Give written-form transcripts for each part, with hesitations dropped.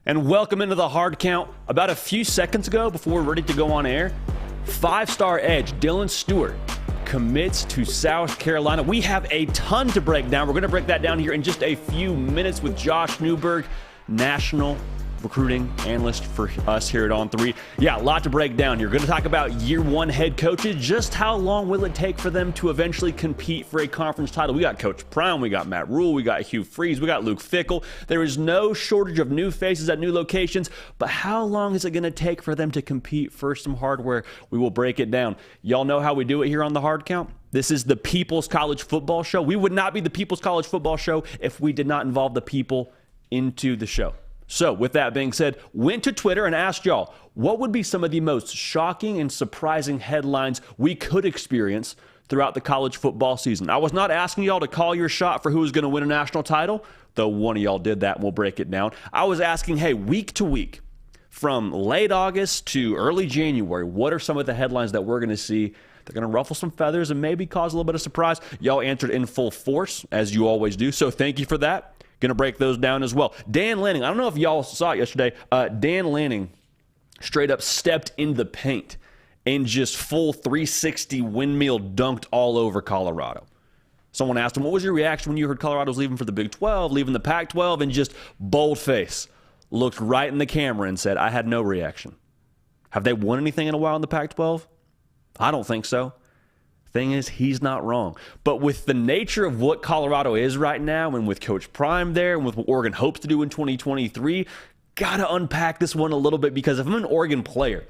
And welcome into the hard count. About a few seconds ago, before we're ready to go on air, five-star edge Dylan Stewart commits to South Carolina. We have a ton to break down. We're going to break that down here in just a few minutes with Josh Newberg, national recruiting analyst for us here at On3. Yeah, a lot to break down here. We're going to talk about year one head coaches. Just how long will it take for them to eventually compete for a conference title? We got Coach Brown, we got Matt Rule, we got Hugh Freeze, we got Luke Fickell. There is no shortage of new faces at new locations, but how long is it going to take for them to compete for some hardware? We will break it down. Y'all know how we do it here on the Hard Count. This is the People's College Football Show. We would not be the People's College Football Show if we did not involve the people into the show. So with that being said, went to Twitter and asked y'all, what would be some of the most shocking and surprising headlines we could experience throughout the college football season? I was not asking y'all to call your shot for who was going to win a national title, though one of y'all did that and we'll break it down. I was asking, hey, week to week, from late August to early January, what are some of the headlines that we're going to see? They're going to ruffle some feathers and maybe cause a little bit of surprise. Y'all answered in full force, as you always do, so thank you for that. Going to break those down as well. Dan Lanning, I don't know if y'all saw it yesterday. Dan Lanning straight up stepped in the paint and just full 360 windmill dunked all over Colorado. Someone asked him, what was your reaction when you heard Colorado was leaving for the Big 12, leaving the Pac-12, and just bold face, looked right in the camera and said, I had no reaction. Have they won anything in a while in the Pac-12? I don't think so. Thing is, he's not wrong. But with the nature of what Colorado is right now, and with Coach Prime there, and with what Oregon hopes to do in 2023, got to unpack this one a little bit, because if I'm an Oregon player,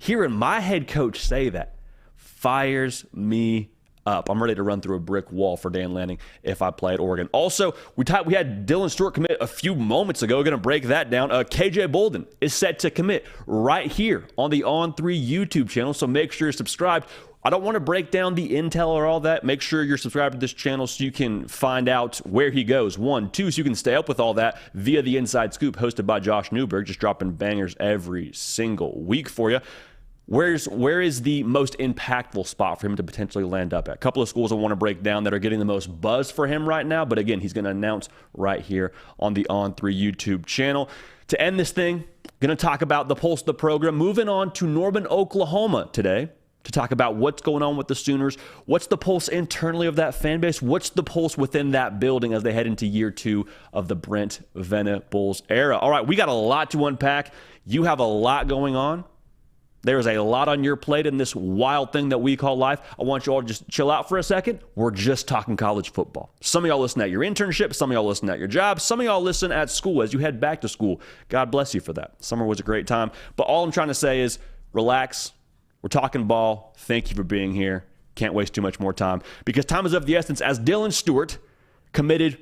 hearing my head coach say that fires me up. I'm ready to run through a brick wall for Dan Lanning if I play at Oregon. Also, we had Dylan Stewart commit a few moments ago. We're going to break that down. KJ Bolden is set to commit right here on the On3 YouTube channel, so make sure you're subscribed. I don't want to break down the intel or all that. Make sure you're subscribed to this channel so you can find out where he goes. 1, 2, so you can stay up with all that via the Inside Scoop hosted by Josh Newberg, just dropping bangers every single week for you. Where is the most impactful spot for him to potentially land up at? A couple of schools I want to break down that are getting the most buzz for him right now, but again, he's going to announce right here on the On3 YouTube channel. To end this thing, going to talk about the pulse of the program. Moving on to Norman, Oklahoma today, to talk about what's going on with the Sooners. What's the pulse internally of that fan base? What's the pulse within that building as they head into year 2 of the Brent Venables era? All right, we got a lot to unpack. You have a lot going on. There's a lot on your plate in this wild thing that we call life. I want you all to just chill out for a second. We're just talking college football. Some of y'all listen at your internship. Some of y'all listen at your job. Some of y'all listen at school as you head back to school. God bless you for that. Summer was a great time. But all I'm trying to say is relax. We're talking ball. Thank you for being here. Can't waste too much more time because time is of the essence as Dylan Stewart committed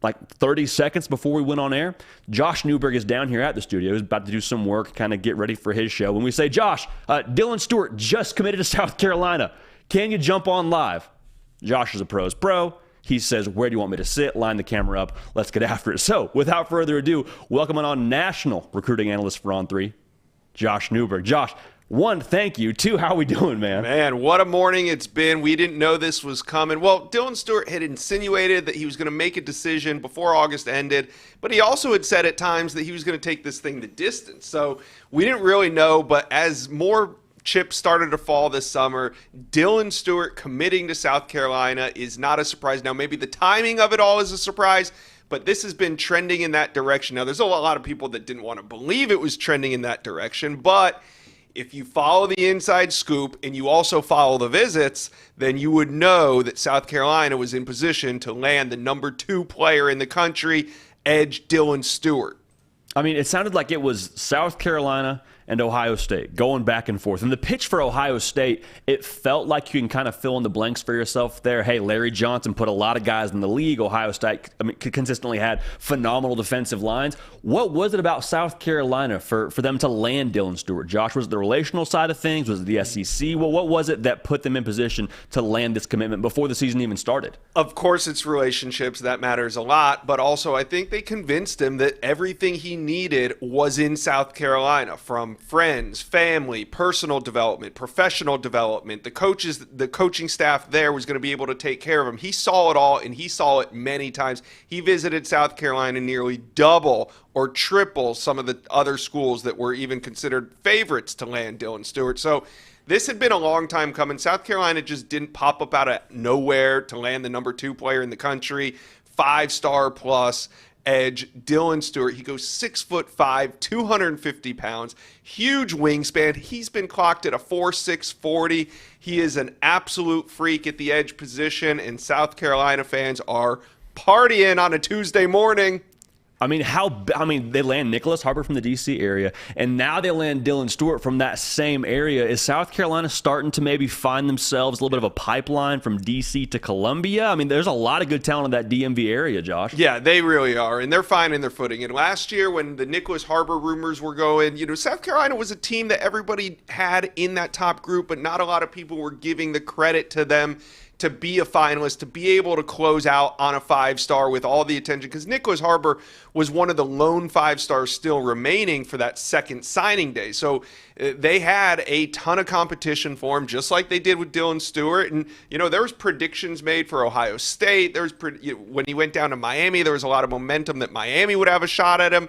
like 30 seconds before we went on air. Josh Newberg is down here at the studio. He's about to do some work, kind of get ready for his show. When we say, Josh, Dylan Stewart just committed to South Carolina. Can you jump on live? Josh is a pro's pro. He says, where do you want me to sit? Line the camera up. Let's get after it. So without further ado, welcoming on national recruiting analyst for On3, Josh Newberg. Josh, 1, thank you. 2, how are we doing, man? Man, what a morning it's been. We didn't know this was coming. Well, Dylan Stewart had insinuated that he was going to make a decision before August ended, but he also had said at times that he was going to take this thing the distance. So we didn't really know, but as more chips started to fall this summer, Dylan Stewart committing to South Carolina is not a surprise. Now, maybe the timing of it all is a surprise, but this has been trending in that direction. Now, there's a lot of people that didn't want to believe it was trending in that direction, but if you follow the inside scoop and you also follow the visits, then you would know that South Carolina was in position to land the number 2 player in the country, edge Dylan Stewart. I mean, it sounded like it was South Carolina and Ohio State going back and forth. And the pitch for Ohio State, it felt like you can kind of fill in the blanks for yourself there. Hey, Larry Johnson put a lot of guys in the league. Ohio State consistently had phenomenal defensive lines. What was it about South Carolina for them to land Dylan Stewart? Josh, was it the relational side of things? Was it the SEC? Well, what was it that put them in position to land this commitment before the season even started? Of course, it's relationships. That matters a lot. But also, I think they convinced him that everything he needed was in South Carolina, from friends, family, personal development, professional development. The coaches, the coaching staff there was going to be able to take care of him. He saw it all, and he saw it many times. He visited South Carolina nearly double or triple some of the other schools that were even considered favorites to land Dylan Stewart. So this had been a long time coming. South Carolina just didn't pop up out of nowhere to land the number 2 player in the country, 5-star plus edge, Dylan Stewart. He goes 6'5", 250 pounds, huge wingspan. He's been clocked at a 4.6 40. He is an absolute freak at the edge position, and South Carolina fans are partying on a Tuesday morning. I mean, they land Nicholas Harbor from the D.C. area, and now they land Dylan Stewart from that same area. Is South Carolina starting to maybe find themselves a little bit of a pipeline from D.C. to Columbia? I mean, there's a lot of good talent in that DMV area, Josh. Yeah, they really are, and they're finding their footing. And last year when the Nicholas Harbor rumors were going, South Carolina was a team that everybody had in that top group, but not a lot of people were giving the credit to them to be a finalist, to be able to close out on a 5-star with all the attention, because Nicholas Harbor was one of the lone 5-stars still remaining for that second signing day. So they had a ton of competition for him, just like they did with Dylan Stewart. And, there was predictions made for Ohio State. When he went down to Miami, there was a lot of momentum that Miami would have a shot at him.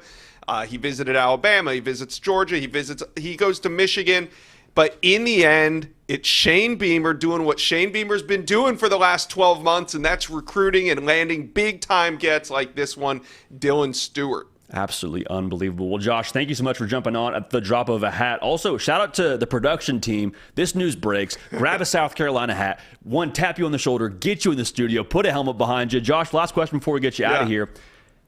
He visited Alabama. He visits Georgia. He goes to Michigan. But in the end, it's Shane Beamer doing what Shane Beamer's been doing for the last 12 months, and that's recruiting and landing big-time gets like this one, Dylan Stewart. Absolutely unbelievable. Well, Josh, thank you so much for jumping on at the drop of a hat. Also, shout out to the production team. This news breaks. Grab a South Carolina hat. One, tap you on the shoulder, get you in the studio, put a helmet behind you. Josh, last question before we get you out of here.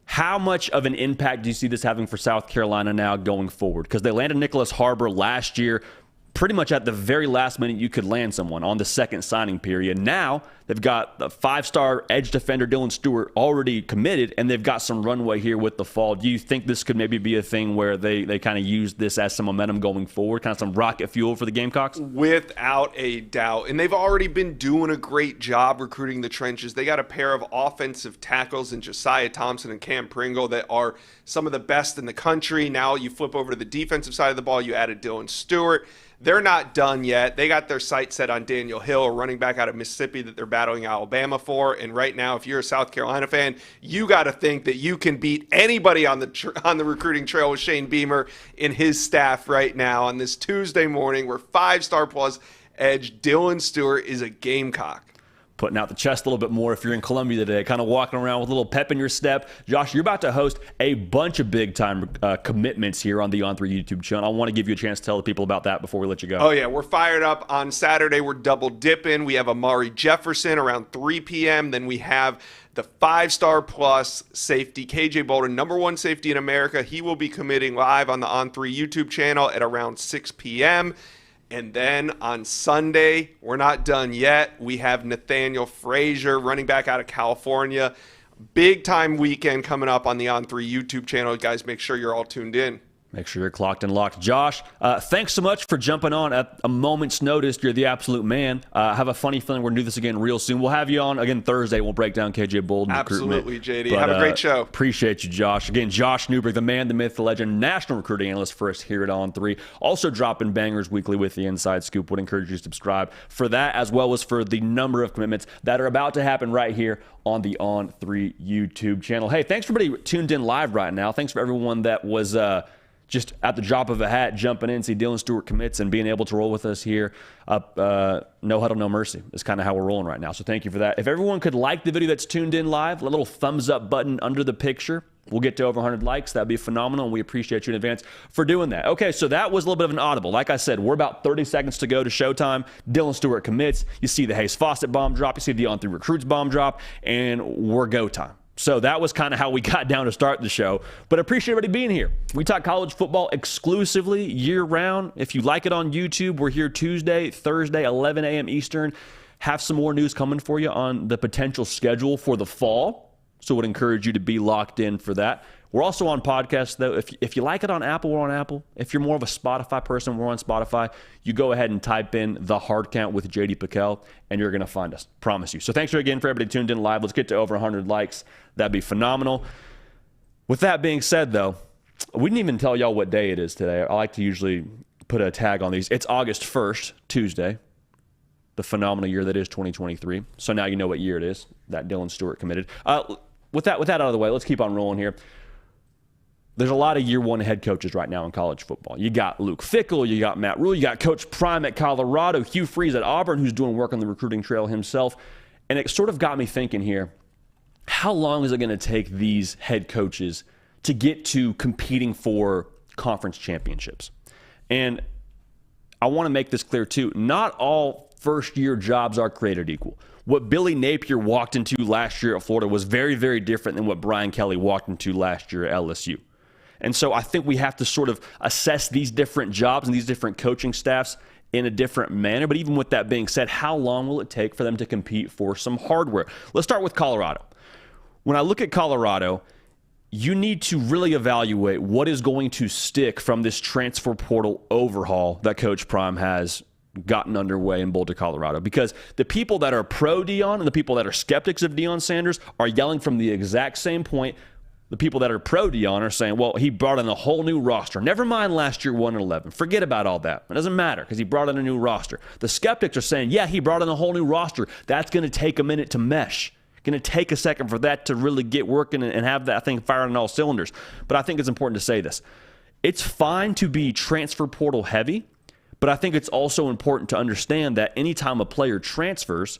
How much of an impact do you see this having for South Carolina now going forward? Because they landed Nicholas Harbor last year. Pretty much at the very last minute you could land someone on the second signing period. Now they've got the 5-star edge defender Dylan Stewart already committed, and they've got some runway here with the fall. Do you think this could maybe be a thing where they kind of use this as some momentum going forward, kind of some rocket fuel for the Gamecocks? Without a doubt. And they've already been doing a great job recruiting the trenches. They got a pair of offensive tackles in Josiah Thompson and Cam Pringle that are some of the best in the country. Now you flip over to the defensive side of the ball, you added Dylan Stewart. They're not done yet. They got their sights set on Daniel Hill, a running back out of Mississippi that they're battling Alabama for. And right now, if you're a South Carolina fan, you got to think that you can beat anybody on the recruiting trail with Shane Beamer and his staff right now on this Tuesday morning, where 5-star plus edge Dylan Stewart is a Gamecock. Putting out the chest a little bit more if you're in Columbia today, kind of walking around with a little pep in your step. Josh, you're about to host a bunch of big-time commitments here on the On3 YouTube channel. I want to give you a chance to tell the people about that before we let you go. Oh, yeah, we're fired up. On Saturday, we're double dipping. We have Amari Jefferson around 3 p.m. Then we have the 5-star plus safety, KJ Bolden, number 1 safety in America. He will be committing live on the On3 YouTube channel at around 6 p.m., and then on Sunday, we're not done yet. We have Nathaniel Frazier, running back out of California. Big time weekend coming up on the On3 YouTube channel. Guys, make sure you're all tuned in. Make sure you're clocked and locked. Josh, thanks so much for jumping on at a moment's notice. You're the absolute man. I have a funny feeling we're going to do this again real soon. We'll have you on again Thursday. We'll break down KJ Bolden Absolutely, recruitment. JD. Have a great show. Appreciate you, Josh. Again, Josh Newberg, the man, the myth, the legend, national recruiting analyst for us here at On3. Also dropping bangers weekly with the Inside Scoop. Would encourage you to subscribe for that, as well as for the number of commitments that are about to happen right here on the On3 YouTube channel. Hey, thanks for everybody tuned in live right now. Thanks for everyone that was just at the drop of a hat, jumping in, see Dylan Stewart commits and being able to roll with us here. No huddle, no mercy is kind of how we're rolling right now. So thank you for that. If everyone could like the video that's tuned in live, a little thumbs up button under the picture. We'll get to over 100 likes. That'd be phenomenal, and we appreciate you in advance for doing that. Okay, so that was a little bit of an audible. Like I said, we're about 30 seconds to go to showtime. Dylan Stewart commits. You see the Hayes Fawcett bomb drop. You see the On3 Recruits bomb drop, and we're go time. So that was kind of how we got down to start the show. But I appreciate everybody being here. We talk college football exclusively year-round. If you like it on YouTube, we're here Tuesday, Thursday, 11 a.m. Eastern. Have some more news coming for you on the potential schedule for the fall. So I would encourage you to be locked in for that. We're also on podcasts, though. If you like it on Apple, we're on Apple. If you're more of a Spotify person, we're on Spotify. You go ahead and type in The Hard Count with J.D. Piquel, and you're going to find us. Promise you. So thanks again for everybody tuned in live. Let's get to over 100 likes. That'd be phenomenal. With that being said, though, We didn't even tell y'all what day it is today. I like to usually put a tag on these. It's August 1st, Tuesday, the phenomenal year that is 2023. So now you know what year it is that Dylan Stewart committed. With that out of the way, let's keep on rolling here. There's a lot of year one head coaches right now in college football. You got Luke Fickell, you got Matt Rule, you got Coach Prime at Colorado, Hugh Freeze at Auburn, who's doing work on the recruiting trail himself. And it sort of got me thinking here, how long is it going to take these head coaches to get to competing for conference championships? And I want to make this clear too. Not all first-year jobs are created equal. What Billy Napier walked into last year at Florida was very, very different than what Brian Kelly walked into last year at LSU. And so I think we have to sort of assess these different jobs and these different coaching staffs in a different manner. But even with that being said, how long will it take for them to compete for some hardware? Let's start with Colorado. When I look at Colorado, you need to really evaluate what is going to stick from this transfer portal overhaul that Coach Prime has gotten underway in Boulder, Colorado. Because the people that are pro Deion and the people that are skeptics of Deion Sanders are yelling from the exact same point. The people that are pro Deion are saying, well, he brought in a whole new roster. Never mind last year 1-11. Forget about all that. It doesn't matter because he brought in a new roster. The skeptics are saying, yeah, he brought in a whole new roster. That's going to take a minute to mesh. Going to take a second for that to really get working and have that thing firing on all cylinders. But I think it's important to say this. It's fine to be transfer portal heavy, but I think it's also important to understand that anytime a player transfers,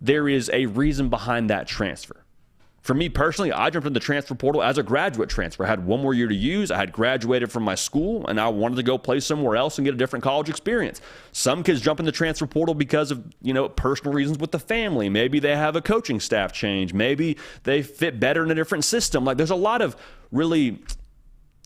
there is a reason behind that transfer. For me personally, I jumped in the transfer portal as a graduate transfer. I had one more year to use. I had graduated from my school, and I wanted to go play somewhere else and get a different college experience. Some kids jump in the transfer portal because of, personal reasons with the family. Maybe they have a coaching staff change. Maybe they fit better in a different system. Like, there's a lot of really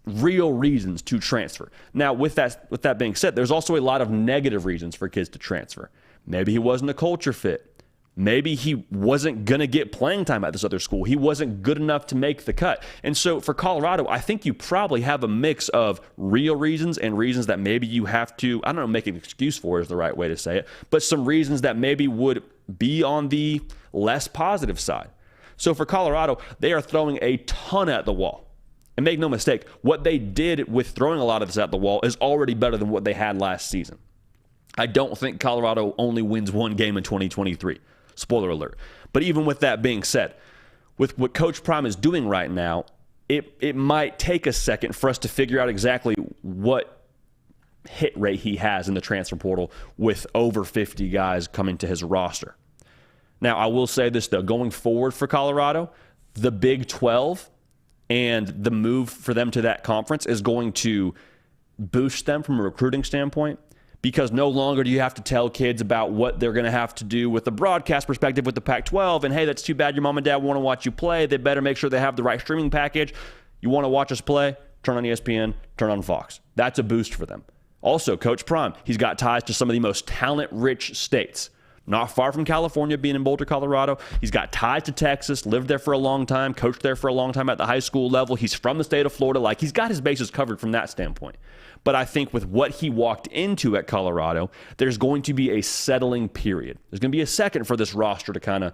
real reasons to transfer. Now, with that being said, there's also a lot of negative reasons for kids to transfer. Maybe he wasn't a culture fit. Maybe he wasn't going to get playing time at this other school. He wasn't good enough to make the cut. And so for Colorado, I think you probably have a mix of real reasons and reasons that maybe you have to, I don't know, make an excuse for is the right way to say it, but some reasons that maybe would be on the less positive side. So for Colorado, they are throwing a ton at the wall. And make no mistake, what they did with throwing a lot of this at the wall is already better than what they had last season. I don't think Colorado only wins one game in 2023. Spoiler alert. But even with that being said, with what Coach Prime is doing right now, it might take a second for us to figure out exactly what hit rate he has in the transfer portal with over 50 guys coming to his roster. Now, I will say this, though. Going forward for Colorado, the Big 12 and the move for them to that conference is going to boost them from a recruiting standpoint. Because no longer do you have to tell kids about what they're going to have to do with the broadcast perspective with the Pac-12. And, hey, that's too bad your mom and dad want to watch you play. They better make sure they have the right streaming package. You want to watch us play? Turn on ESPN, turn on Fox. That's a boost for them. Also, Coach Prime, he's got ties to some of the most talent-rich states. Not far from California, being in Boulder, Colorado. He's got ties to Texas, lived there for a long time, coached there for a long time at the high school level. He's from the state of Florida. Like, he's got his bases covered from that standpoint. But I think with what he walked into at Colorado, there's going to be a settling period. There's going to be a second for this roster to kind of,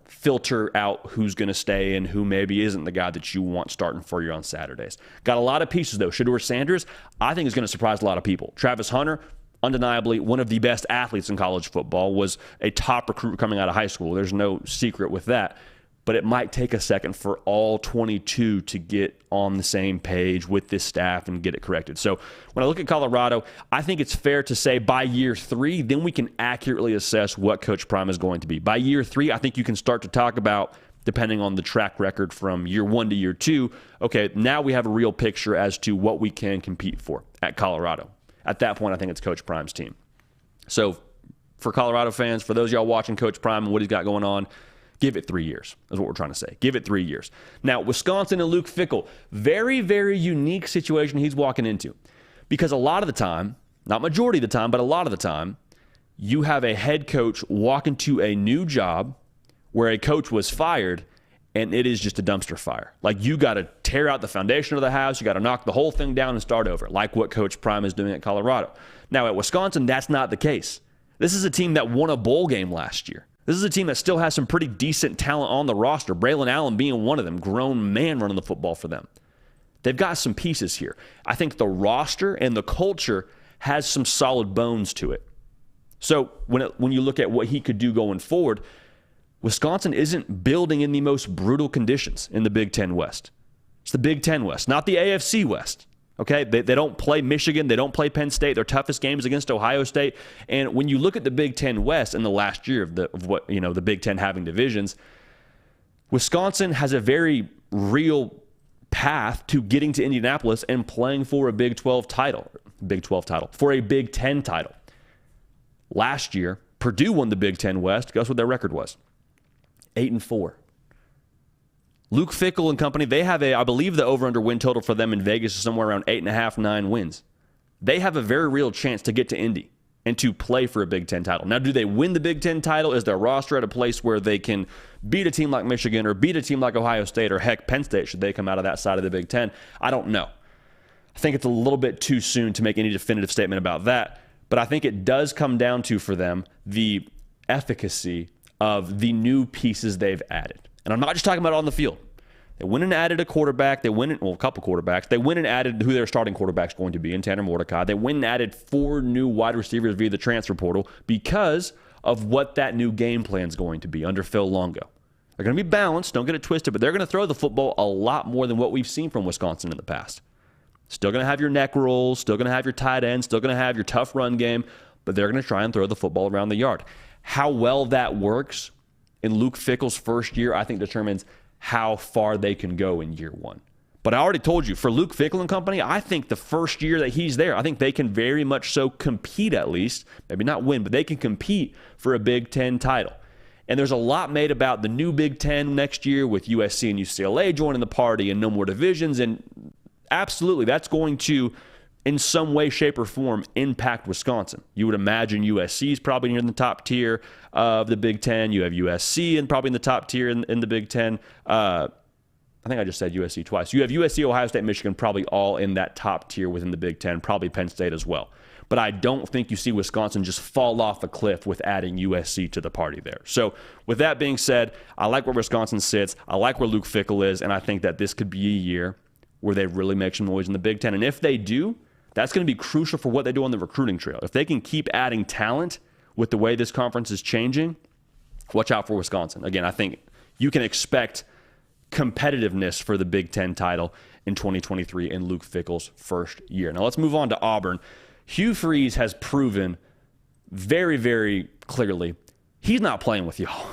filter out who's going to stay and who maybe isn't the guy that you want starting for you on Saturdays. Got a lot of pieces, though. Shedeur Sanders, I think, is going to surprise a lot of people. Travis Hunter, undeniably one of the best athletes in college football, was a top recruit coming out of high school. There's no secret with that. But it might take a second for all 22 to get on the same page with this staff and get it corrected. So when I look at Colorado, I think it's fair to say by year 3, then we can accurately assess what Coach Prime is going to be. By year 3, I think you can start to talk about, depending on the track record from year 1 to year 2, okay, now we have a real picture as to what we can compete for at Colorado. At that point, I think it's Coach Prime's team. So for Colorado fans, for those of y'all watching Coach Prime and what he's got going on, give it 3 years, is what we're trying to say. Give it 3 years. Now, Wisconsin and Luke Fickell, very, very unique situation he's walking into. Because a lot of the time, not majority of the time, but a lot of the time, you have a head coach walk into a new job where a coach was fired, and it is just a dumpster fire. Like, you got to tear out the foundation of the house. You got to knock the whole thing down and start over, like what Coach Prime is doing at Colorado. Now, at Wisconsin, that's not the case. This is a team that won a bowl game last year. This is a team that still has some pretty decent talent on the roster, Braylon Allen being one of them, grown man running the football for them. They've got some pieces here. I think the roster and the culture has some solid bones to it. So when you look at what he could do going forward, Wisconsin isn't building in the most brutal conditions in the Big Ten West. It's the Big Ten West, not the AFC West. Okay, they don't play Michigan. They don't play Penn State. Their toughest game is against Ohio State. And when you look at the Big Ten West in the last year of what the Big Ten having divisions, Wisconsin has a very real path to getting to Indianapolis and playing for a Big 12 title, for a Big Ten title. Last year, Purdue won the Big Ten West. Guess what their record was? 8-4. Luke Fickell and company, they have I believe the over-under win total for them in Vegas is somewhere around 8.5, 9 wins. They have a very real chance to get to Indy and to play for a Big Ten title. Now, do they win the Big Ten title? Is their roster at a place where they can beat a team like Michigan or beat a team like Ohio State or heck, Penn State, should they come out of that side of the Big Ten? I don't know. I think it's a little bit too soon to make any definitive statement about that, but I think it does come down to, for them, the efficacy of the new pieces they've added. And I'm not just talking about on the field. They went and added a quarterback. A couple quarterbacks. They went and added who their starting quarterback's going to be in Tanner Mordecai. They went and added 4 new wide receivers via the transfer portal because of what that new game plan is going to be under Phil Longo. They're going to be balanced. Don't get it twisted, but they're going to throw the football a lot more than what we've seen from Wisconsin in the past. Still going to have your neck rolls. Still going to have your tight ends. Still going to have your tough run game, but they're going to try and throw the football around the yard. How well that works in Luke Fickell's first year, I think, determines how far they can go in year one. But I already told you, for Luke Fickell and company, I think the first year that he's there, I think they can very much so compete, at least, maybe not win, but they can compete for a Big Ten title. And there's a lot made about the new Big Ten next year with USC and UCLA joining the party and no more divisions. And absolutely, that's going to, in some way, shape, or form, impact Wisconsin. You would imagine USC is probably in the top tier of the Big Ten. You have USC and probably in the top tier in the Big Ten. I think I just said USC twice. You have USC, Ohio State, Michigan, probably all in that top tier within the Big Ten, probably Penn State as well. But I don't think you see Wisconsin just fall off a cliff with adding USC to the party there. So with that being said, I like where Wisconsin sits. I like where Luke Fickell is, and I think that this could be a year where they really make some noise in the Big Ten. And if they do, that's going to be crucial for what they do on the recruiting trail. If they can keep adding talent with the way this conference is changing, watch out for Wisconsin. Again, I think you can expect competitiveness for the Big Ten title in 2023 in Luke Fickell's first year. Now let's move on to Auburn. Hugh Freeze has proven very, very clearly he's not playing with y'all.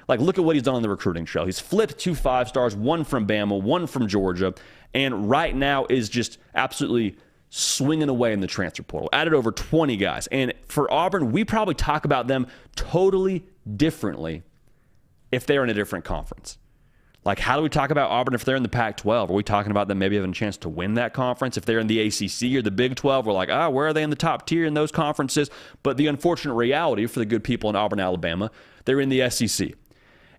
Like, look at what he's done on the recruiting trail. He's flipped 2 5-stars, 1 from Bama, 1 from Georgia, and right now is just absolutely swinging away in the transfer portal. Added over 20 guys. And for Auburn, we probably talk about them totally differently if they're in a different conference. Like, how do we talk about Auburn if they're in the Pac-12? Are we talking about them maybe having a chance to win that conference? If they're in the ACC or the Big 12, we're like, where are they in the top tier in those conferences? But the unfortunate reality for the good people in Auburn, Alabama, they're in the SEC.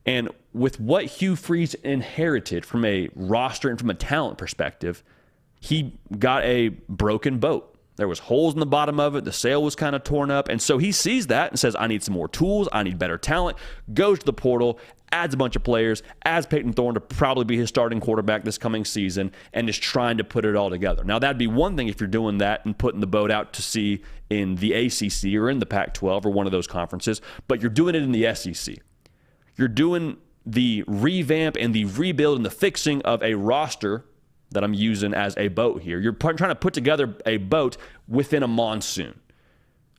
And with what Hugh Freeze inherited from a roster and from a talent perspective, he got a broken boat. There was holes in the bottom of it. The sail was kind of torn up. And so he sees that and says, I need some more tools. I need better talent. Goes to the portal, adds a bunch of players, adds Peyton Thorne to probably be his starting quarterback this coming season, and is trying to put it all together. Now, that'd be one thing if you're doing that and putting the boat out to sea in the ACC or in the Pac-12 or one of those conferences, but you're doing it in the SEC. You're doing the revamp and the rebuild and the fixing of a roster that I'm using as a boat here. You're trying to put together a boat within a monsoon.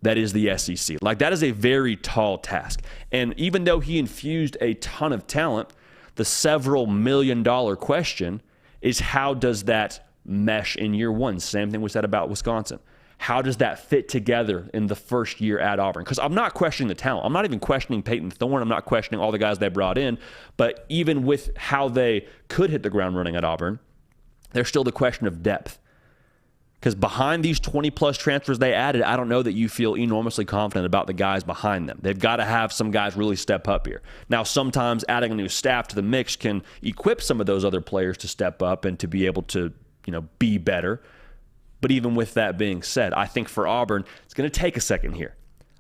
That is the SEC. Like, that is a very tall task. And even though he infused a ton of talent, the several million-dollar question is, how does that mesh in year one? Same thing we said about Wisconsin. How does that fit together in the first year at Auburn? Because I'm not questioning the talent. I'm not even questioning Peyton Thorne. I'm not questioning all the guys they brought in. But even with how they could hit the ground running at Auburn, there's still the question of depth. Because behind these 20-plus transfers they added, I don't know that you feel enormously confident about the guys behind them. They've got to have some guys really step up here. Now, sometimes adding a new staff to the mix can equip some of those other players to step up and to be able to, be better. But even with that being said, I think for Auburn, it's going to take a second here.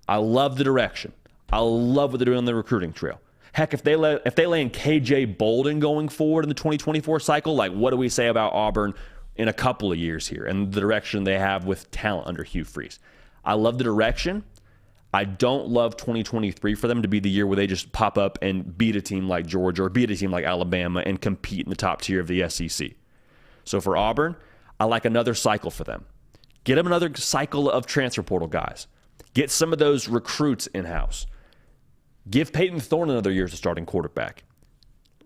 I love the direction. I love what they're doing on the recruiting trail. Heck, if they land KJ Bolden going forward in the 2024 cycle, like what do we say about Auburn in a couple of years here and the direction they have with talent under Hugh Freeze? I love the direction. I don't love 2023 for them to be the year where they just pop up and beat a team like Georgia or beat a team like Alabama and compete in the top tier of the SEC. So for Auburn, I like another cycle for them. Get them another cycle of transfer portal guys. Get some of those recruits in-house. Give Peyton Thorne another year as a starting quarterback.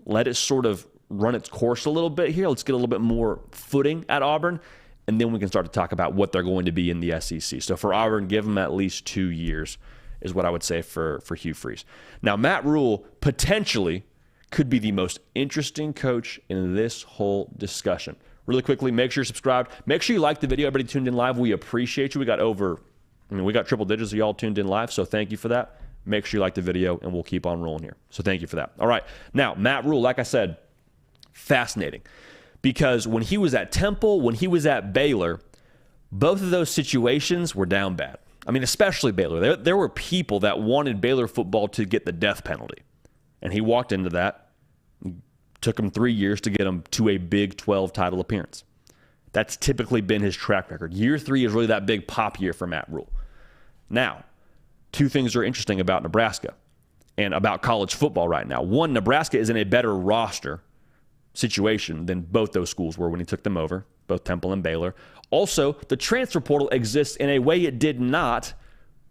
Let it sort of run its course a little bit here. Let's get a little bit more footing at Auburn, and then we can start to talk about what they're going to be in the SEC. So for Auburn, give them at least 2 years is what I would say for Hugh Freeze. Now, Matt Rule potentially could be the most interesting coach in this whole discussion. Really quickly, make sure you're subscribed. Make sure you like the video. Everybody tuned in live. We appreciate you. We got triple digits of y'all tuned in live, so thank you for that. Make sure you like the video, and we'll keep on rolling here. So thank you for that. All right. Now, Matt Rule, like I said, fascinating. Because when he was at Temple, when he was at Baylor, both of those situations were down bad. I mean, especially Baylor. There were people that wanted Baylor football to get the death penalty. And he walked into that. Took him 3 years to get him to a Big 12 title appearance. That's typically been his track record. Year 3 is really that big pop year for Matt Rule. Now, 2 things are interesting about Nebraska and about college football right now. One, Nebraska is in a better roster situation than both those schools were when he took them over, both Temple and Baylor. Also, the transfer portal exists in a way it did not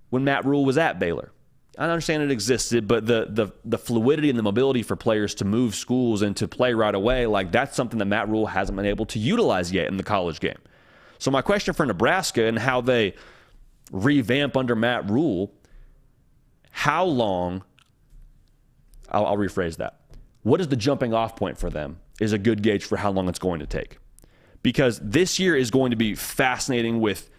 when Matt Rule was at Baylor. I understand it existed, but the fluidity and the mobility for players to move schools and to play right away, like that's something that Matt Rule hasn't been able to utilize yet in the college game. So my question for Nebraska and how they revamp under Matt Rule, how long, I'll rephrase that. What is the jumping off point for them is a good gauge for how long it's going to take. Because this year is going to be fascinating with,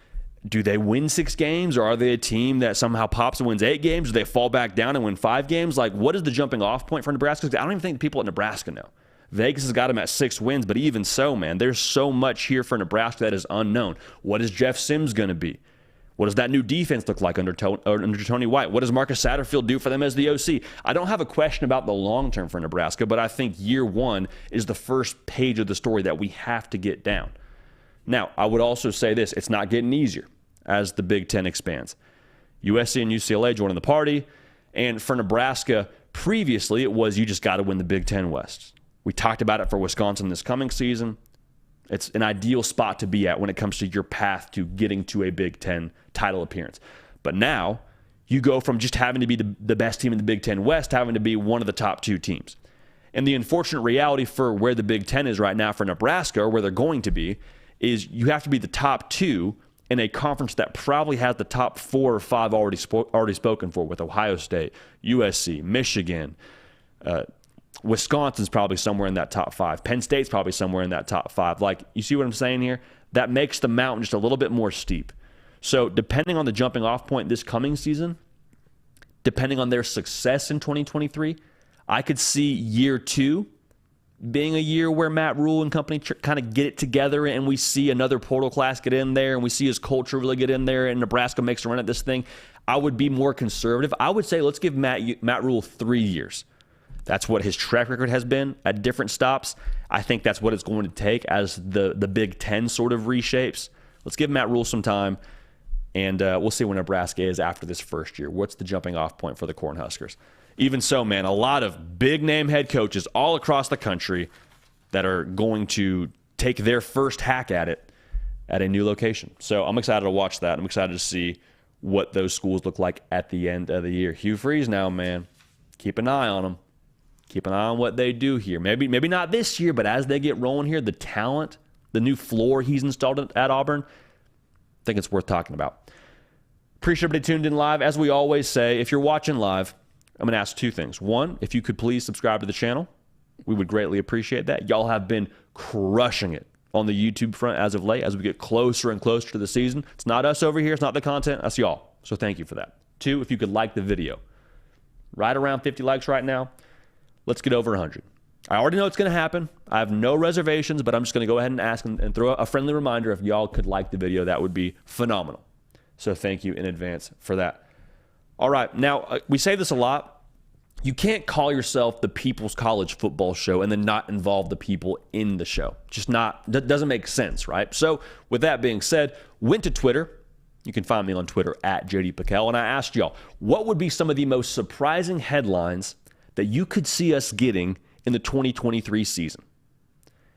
do they win 6 games, or are they a team that somehow pops and wins 8 games? Do they fall back down and win 5 games? Like, what is the jumping off point for Nebraska? I don't even think the people at Nebraska know. Vegas has got them at 6 wins, but even so, man, there's so much here for Nebraska that is unknown. What is Jeff Sims going to be? What does that new defense look like under Tony White? What does Marcus Satterfield do for them as the OC? I don't have a question about the long term for Nebraska, but I think year 1 is the first page of the story that we have to get down. Now, I would also say this. It's not getting easier as the Big Ten expands. USC and UCLA joining the party. And for Nebraska, previously it was you just got to win the Big Ten West. We talked about it for Wisconsin this coming season. It's an ideal spot to be at when it comes to your path to getting to a Big Ten title appearance. But now you go from just having to be the best team in the Big Ten West to having to be one of the top 2 teams. And the unfortunate reality for where the Big Ten is right now for Nebraska, or where they're going to be, is you have to be the top 2 in a conference that probably has the top 4 or 5 already spoken for, with Ohio State, USC, Michigan, Wisconsin's probably somewhere in that top 5. Penn State's probably somewhere in that top 5. Like, you see what I'm saying here? That makes the mountain just a little bit more steep. So depending on the jumping off point this coming season, depending on their success in 2023, I could see year 2 being a year where Matt Rule and company kind of get it together, and we see another portal class get in there, and we see his culture really get in there, and Nebraska makes a run at this thing. I would be more conservative. I would say let's give Matt Rule 3 years. That's what his track record has been at different stops. I think that's what it's going to take as the Big Ten sort of reshapes. Let's give Matt Rule some time, and we'll see where Nebraska is after this first year. What's the jumping off point for the Cornhuskers? Even so, man, a lot of big-name head coaches all across the country that are going to take their first hack at it at a new location. So I'm excited to watch that. I'm excited to see what those schools look like at the end of the year. Hugh Freeze now, man, keep an eye on them. Keep an eye on what they do here. Maybe not this year, but as they get rolling here, the talent, the new floor he's installed at Auburn, I think it's worth talking about. Appreciate everybody tuned in live. As we always say, if you're watching live, I'm going to ask 2 things. One, if you could please subscribe to the channel. We would greatly appreciate that. Y'all have been crushing it on the YouTube front as of late as we get closer and closer to the season. It's not us over here. It's not the content. That's y'all. So thank you for that. 2, if you could like the video. Right around 50 likes right now. Let's get over 100. I already know it's going to happen. I have no reservations, but I'm just going to go ahead and ask and throw a friendly reminder. If y'all could like the video, that would be phenomenal. So thank you in advance for that. All right, now we say this a lot. you can't call yourself the People's College Football Show and then not involve the people in the show. Just not, that doesn't make sense, right? So with that being said, went to Twitter. You can find me on Twitter at JD Pickell. And I asked y'all, what would be some of the most surprising headlines that you could see us getting in the 2023 season?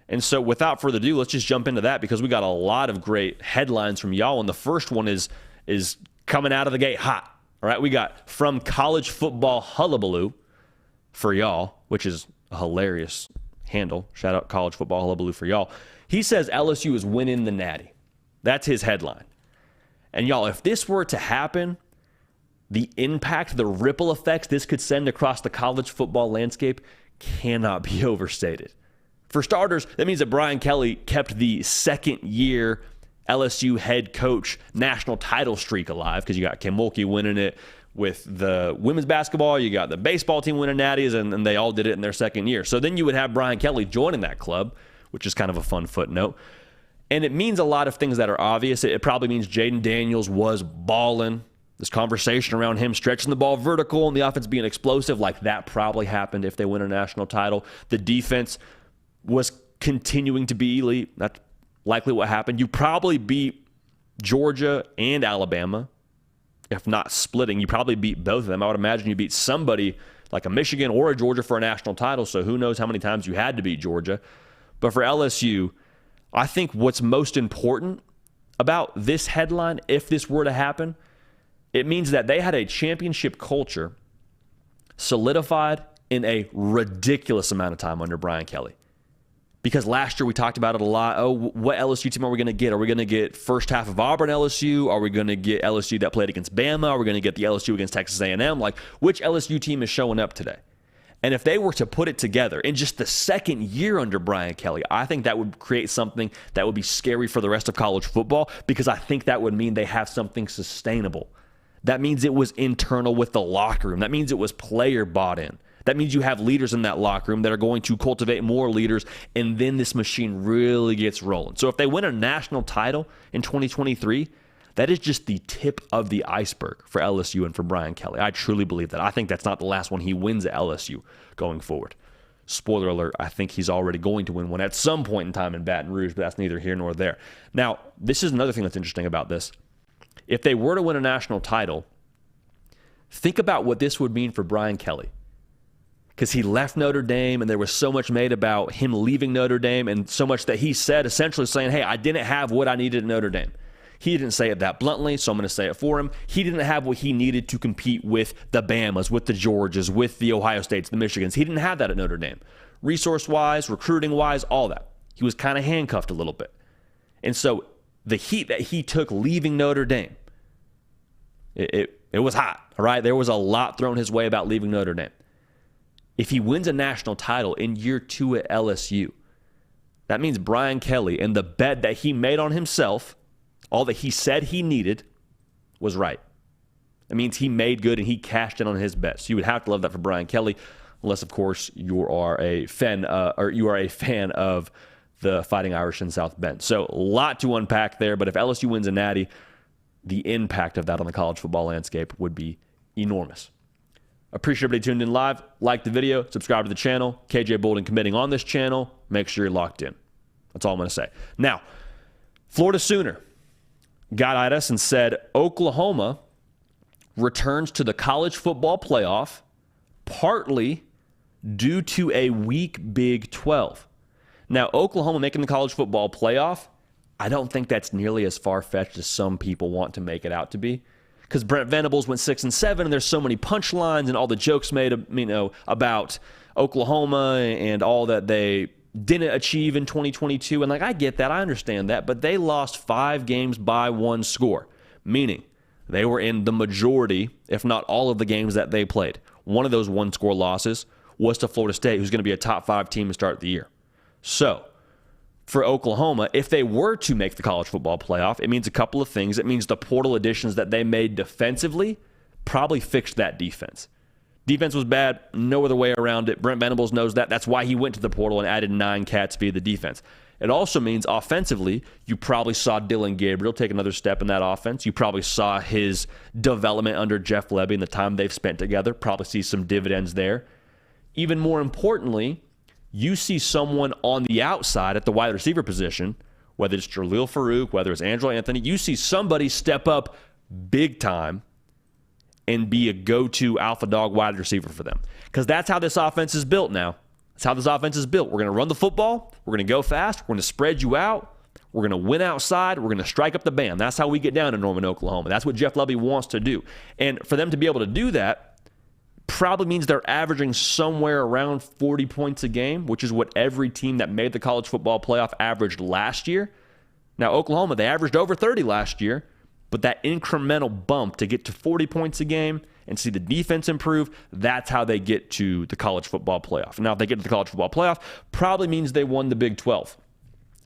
And so without further ado, let's just jump into that because we got a lot of great headlines from y'all. And the first one is coming out of the gate hot. All right, we got from College Football Hullabaloo for y'all, which is a hilarious handle. Shout out College Football Hullabaloo for y'all. He says LSU is winning the Natty. That's his headline. And y'all, if this were to happen, the impact, the ripple effects this could send across the college football landscape cannot be overstated. For starters, that means that Brian Kelly kept the second-year LSU head coach national title streak alive because you got Kim Mulkey winning it with the women's basketball. You got the baseball team winning natties, and they all did it in their second year. So then you would have Brian Kelly joining that club, which is kind of a fun footnote. And it means a lot of things that are obvious. It probably means Jaden Daniels was balling. This conversation around him stretching the ball vertical and the offense being explosive, like that probably happened if they win a national title. The defense was continuing to be elite. That's likely what happened. You probably beat Georgia and Alabama. If not splitting, you probably beat both of them. I would imagine you beat somebody like a Michigan or a Georgia for a national title, so who knows how many times you had to beat Georgia. But for LSU, I think what's most important about this headline, if this were to happen, it means that they had a championship culture solidified in a ridiculous amount of time under Brian Kelly. Because last year we talked about it a lot. Oh, what LSU team are we going to get? Are we going to get first half of Auburn LSU? Are we going to get LSU that played against Bama? Are we going to get the LSU against Texas A&M? Like, which LSU team is showing up today? And if they were to put it together in just the second year under Brian Kelly, I think that would create something that would be scary for the rest of college football because I think that would mean they have something sustainable. That means it was internal with the locker room. That means it was player bought in. That means you have leaders in that locker room that are going to cultivate more leaders, and then this machine really gets rolling. So if they win a national title in 2023, that is just the tip of the iceberg for LSU and for Brian Kelly. I truly believe that. I think that's not the last one he wins at LSU going forward. Spoiler alert, I think he's already going to win one at some point in time in Baton Rouge, but that's neither here nor there. Now, this is another thing that's interesting about this. If they were to win a national title, think about what this would mean for Brian Kelly. Because he left Notre Dame, and there was so much made about him leaving Notre Dame, and so much that he said, essentially saying, hey, I didn't have what I needed at Notre Dame. He didn't say it that bluntly, so I'm going to say it for him. He didn't have what he needed to compete with the Bamas, with the Georgias, with the Ohio States, the Michigans. He didn't have that at Notre Dame. Resource-wise, recruiting-wise, all that. He was kind of handcuffed a little bit. And so the heat that he took leaving Notre Dame, it was hot, all right? There was a lot thrown his way about leaving Notre Dame. If he wins a national title in year 2 at LSU, that means Brian Kelly and the bet that he made on himself, all that he said he needed, was right. That means he made good and he cashed in on his bet. So you would have to love that for Brian Kelly, unless, of course, you are a fan of the Fighting Irish in South Bend. So a lot to unpack there, but if LSU wins a natty, the impact of that on the college football landscape would be enormous. Appreciate everybody tuned in live. Like the video, subscribe to the channel. KJ Bolden committing on this channel. Make sure you're locked in. That's all I'm going to say. Now, Florida Sooner got at us and said Oklahoma returns to the college football playoff partly due to a weak Big 12. Now, Oklahoma making the college football playoff, I don't think that's nearly as far-fetched as some people want to make it out to be. Because Brent Venables went 6-7, and there's so many punchlines and all the jokes made, about Oklahoma and all that they didn't achieve in 2022. And I get that, I understand that, but they lost 5 games by 1 score, meaning they were in the majority, if not all of the games that they played. One of those 1-score losses was to Florida State, who's going to be a top 5 team to start the year. So, for Oklahoma, if they were to make the college football playoff, it means a couple of things. It means the portal additions that they made defensively probably fixed that defense. Defense was bad, no other way around it. Brent Venables knows that. That's why he went to the portal and added 9 cats via the defense. It also means offensively, you probably saw Dylan Gabriel take another step in that offense. You probably saw his development under Jeff Lebby and the time they've spent together. Probably see some dividends there. Even more importantly, you see someone on the outside at the wide receiver position, whether it's Jaleel Farouk, whether it's Angelo Anthony, you see somebody step up big time and be a go-to alpha dog wide receiver for them. Because that's how this offense is built now. That's how this offense is built. We're going to run the football. We're going to go fast. We're going to spread you out. We're going to win outside. We're going to strike up the band. That's how we get down in Norman, Oklahoma. That's what Jeff Lebby wants to do. And for them to be able to do that probably means they're averaging somewhere around 40 points a game, which is what every team that made the college football playoff averaged last year. Now, Oklahoma, they averaged over 30 last year, but that incremental bump to get to 40 points a game and see the defense improve, that's how they get to the college football playoff. Now, if they get to the college football playoff, probably means they won the Big 12.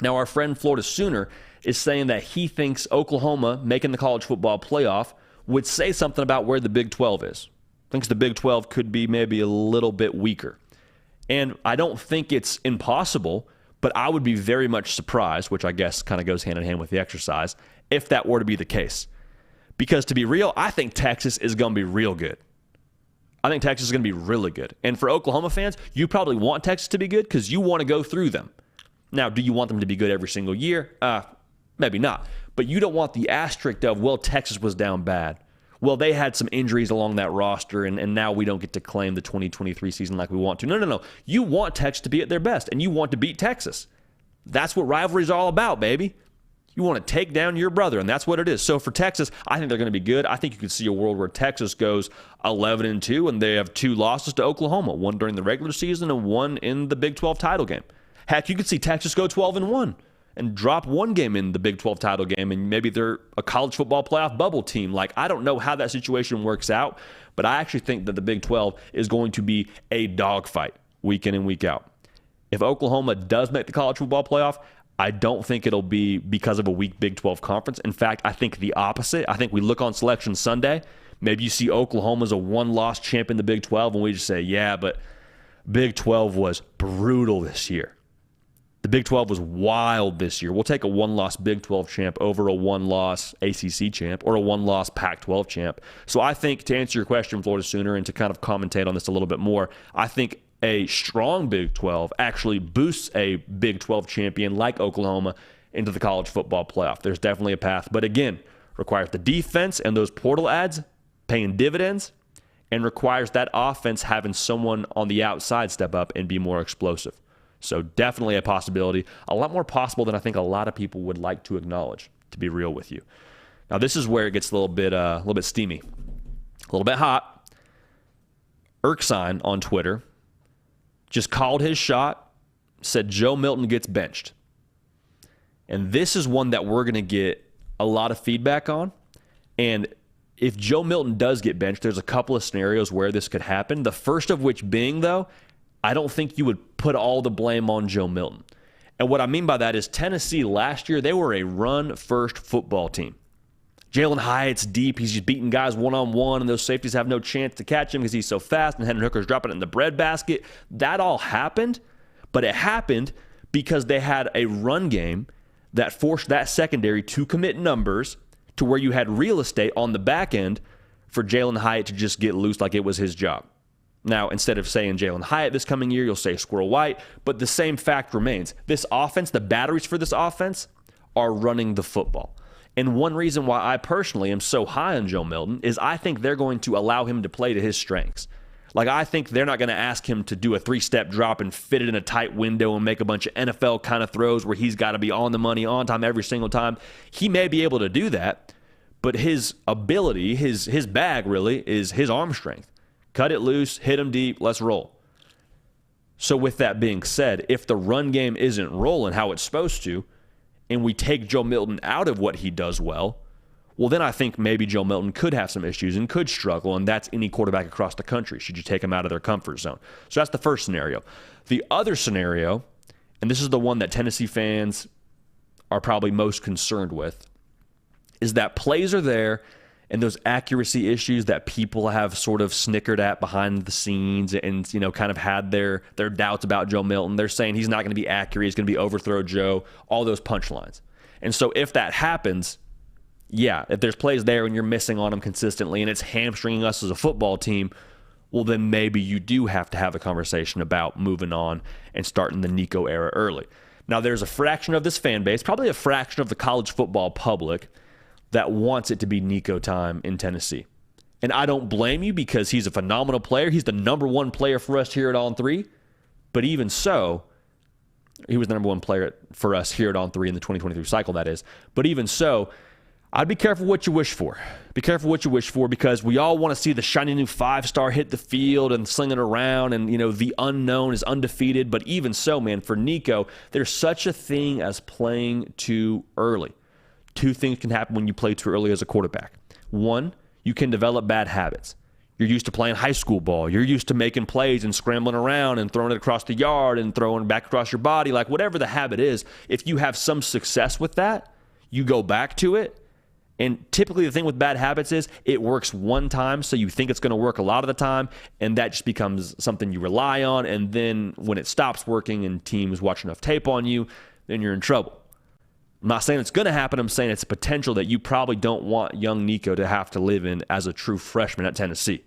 Now, our friend Florida Sooner is saying that he thinks Oklahoma making the college football playoff would say something about where the Big 12 is. Thinks the Big 12 could be maybe a little bit weaker. And I don't think it's impossible, but I would be very much surprised, which I guess kind of goes hand in hand with the exercise, if that were to be the case. Because to be real, I think Texas is going to be real good. I think Texas is going to be really good. And for Oklahoma fans, you probably want Texas to be good because you want to go through them. Now, do you want them to be good every single year? Maybe not. But you don't want the asterisk of, well, Texas was down bad. Well, they had some injuries along that roster, and now we don't get to claim the 2023 season like we want to. No. You want Texas to be at their best, and you want to beat Texas. That's what rivalry is all about, baby. You want to take down your brother, and that's what it is. So for Texas, I think they're going to be good. I think you could see a world where Texas goes 11-2, and they have 2 losses to Oklahoma, one during the regular season and one in the Big 12 title game. Heck, you could see Texas go 12-1 and drop one game in the Big 12 title game, and maybe they're a college football playoff bubble team. Like, I don't know how that situation works out, but I actually think that the Big 12 is going to be a dogfight week in and week out. If Oklahoma does make the college football playoff, I don't think it'll be because of a weak Big 12 conference. In fact, I think the opposite. I think we look on Selection Sunday, maybe you see Oklahoma's a one-loss champ in the Big 12, and we just say, yeah, but Big 12 was brutal this year. The Big 12 was wild this year. We'll take a one-loss Big 12 champ over a one-loss ACC champ or a one-loss Pac-12 champ. So I think, to answer your question, Florida Sooner, and to kind of commentate on this a little bit more, I think a strong Big 12 actually boosts a Big 12 champion like Oklahoma into the college football playoff. There's definitely a path. But again, requires the defense and those portal ads paying dividends, and requires that offense having someone on the outside step up and be more explosive. So definitely a possibility, a lot more possible than I think a lot of people would like to acknowledge, to be real with you. Now, this is where it gets a little bit steamy, a little bit hot. Erskine on Twitter just called his shot, said Joe Milton gets benched. And this is one that we're going to get a lot of feedback on. And if Joe Milton does get benched, there's a couple of scenarios where this could happen. The first of which being, though, I don't think you would put all the blame on Joe Milton. And what I mean by that is Tennessee last year, they were a run-first football team. Jalen Hyatt's deep. He's just beating guys one-on-one, and those safeties have no chance to catch him because he's so fast, and Hendon Hooker's dropping it in the breadbasket. That all happened, but it happened because they had a run game that forced that secondary to commit numbers to where you had real estate on the back end for Jalen Hyatt to just get loose like it was his job. Now, instead of saying Jalen Hyatt this coming year, you'll say Squirrel White, but the same fact remains. This offense, the batteries for this offense are running the football. And one reason why I personally am so high on Joe Milton is I think they're going to allow him to play to his strengths. Like, I think they're not going to ask him to do a 3-step drop and fit it in a tight window and make a bunch of NFL kind of throws where he's got to be on the money, on time every single time. He may be able to do that, but his ability, his bag really, is his arm strength. Cut it loose, hit him deep, let's roll. So with that being said, if the run game isn't rolling how it's supposed to, and we take Joe Milton out of what he does well, well, then I think maybe Joe Milton could have some issues and could struggle, and that's any quarterback across the country, should you take him out of their comfort zone. So that's the first scenario. The other scenario, and this is the one that Tennessee fans are probably most concerned with, is that plays are there and those accuracy issues that people have sort of snickered at behind the scenes and, kind of had their doubts about Joe Milton. They're saying he's not going to be accurate. He's going to be overthrow Joe, all those punchlines. And so if that happens, yeah, if there's plays there and you're missing on them consistently and it's hamstringing us as a football team, well, then maybe you do have to have a conversation about moving on and starting the Nico era early. Now, there's a fraction of this fan base, probably a fraction of the college football public, that wants it to be Nico time in Tennessee. And I don't blame you because he's a phenomenal player. He's the number one player for us here at On 3. But even so, he was the number one player for us here at On 3 in the 2023 cycle, that is. But even so, I'd be careful what you wish for. Be careful what you wish for because we all want to see the shiny new 5-star hit the field and sling it around and, the unknown is undefeated. But even so, man, for Nico, there's such a thing as playing too early. Two things can happen when you play too early as a quarterback. One, you can develop bad habits. You're used to playing high school ball. You're used to making plays and scrambling around and throwing it across the yard and throwing it back across your body. Like whatever the habit is, if you have some success with that, you go back to it. And typically the thing with bad habits is it works one time, so you think it's going to work a lot of the time, and that just becomes something you rely on. And then when it stops working and teams watch enough tape on you, then you're in trouble. I'm not saying it's going to happen. I'm saying it's a potential that you probably don't want young Nico to have to live in as a true freshman at Tennessee.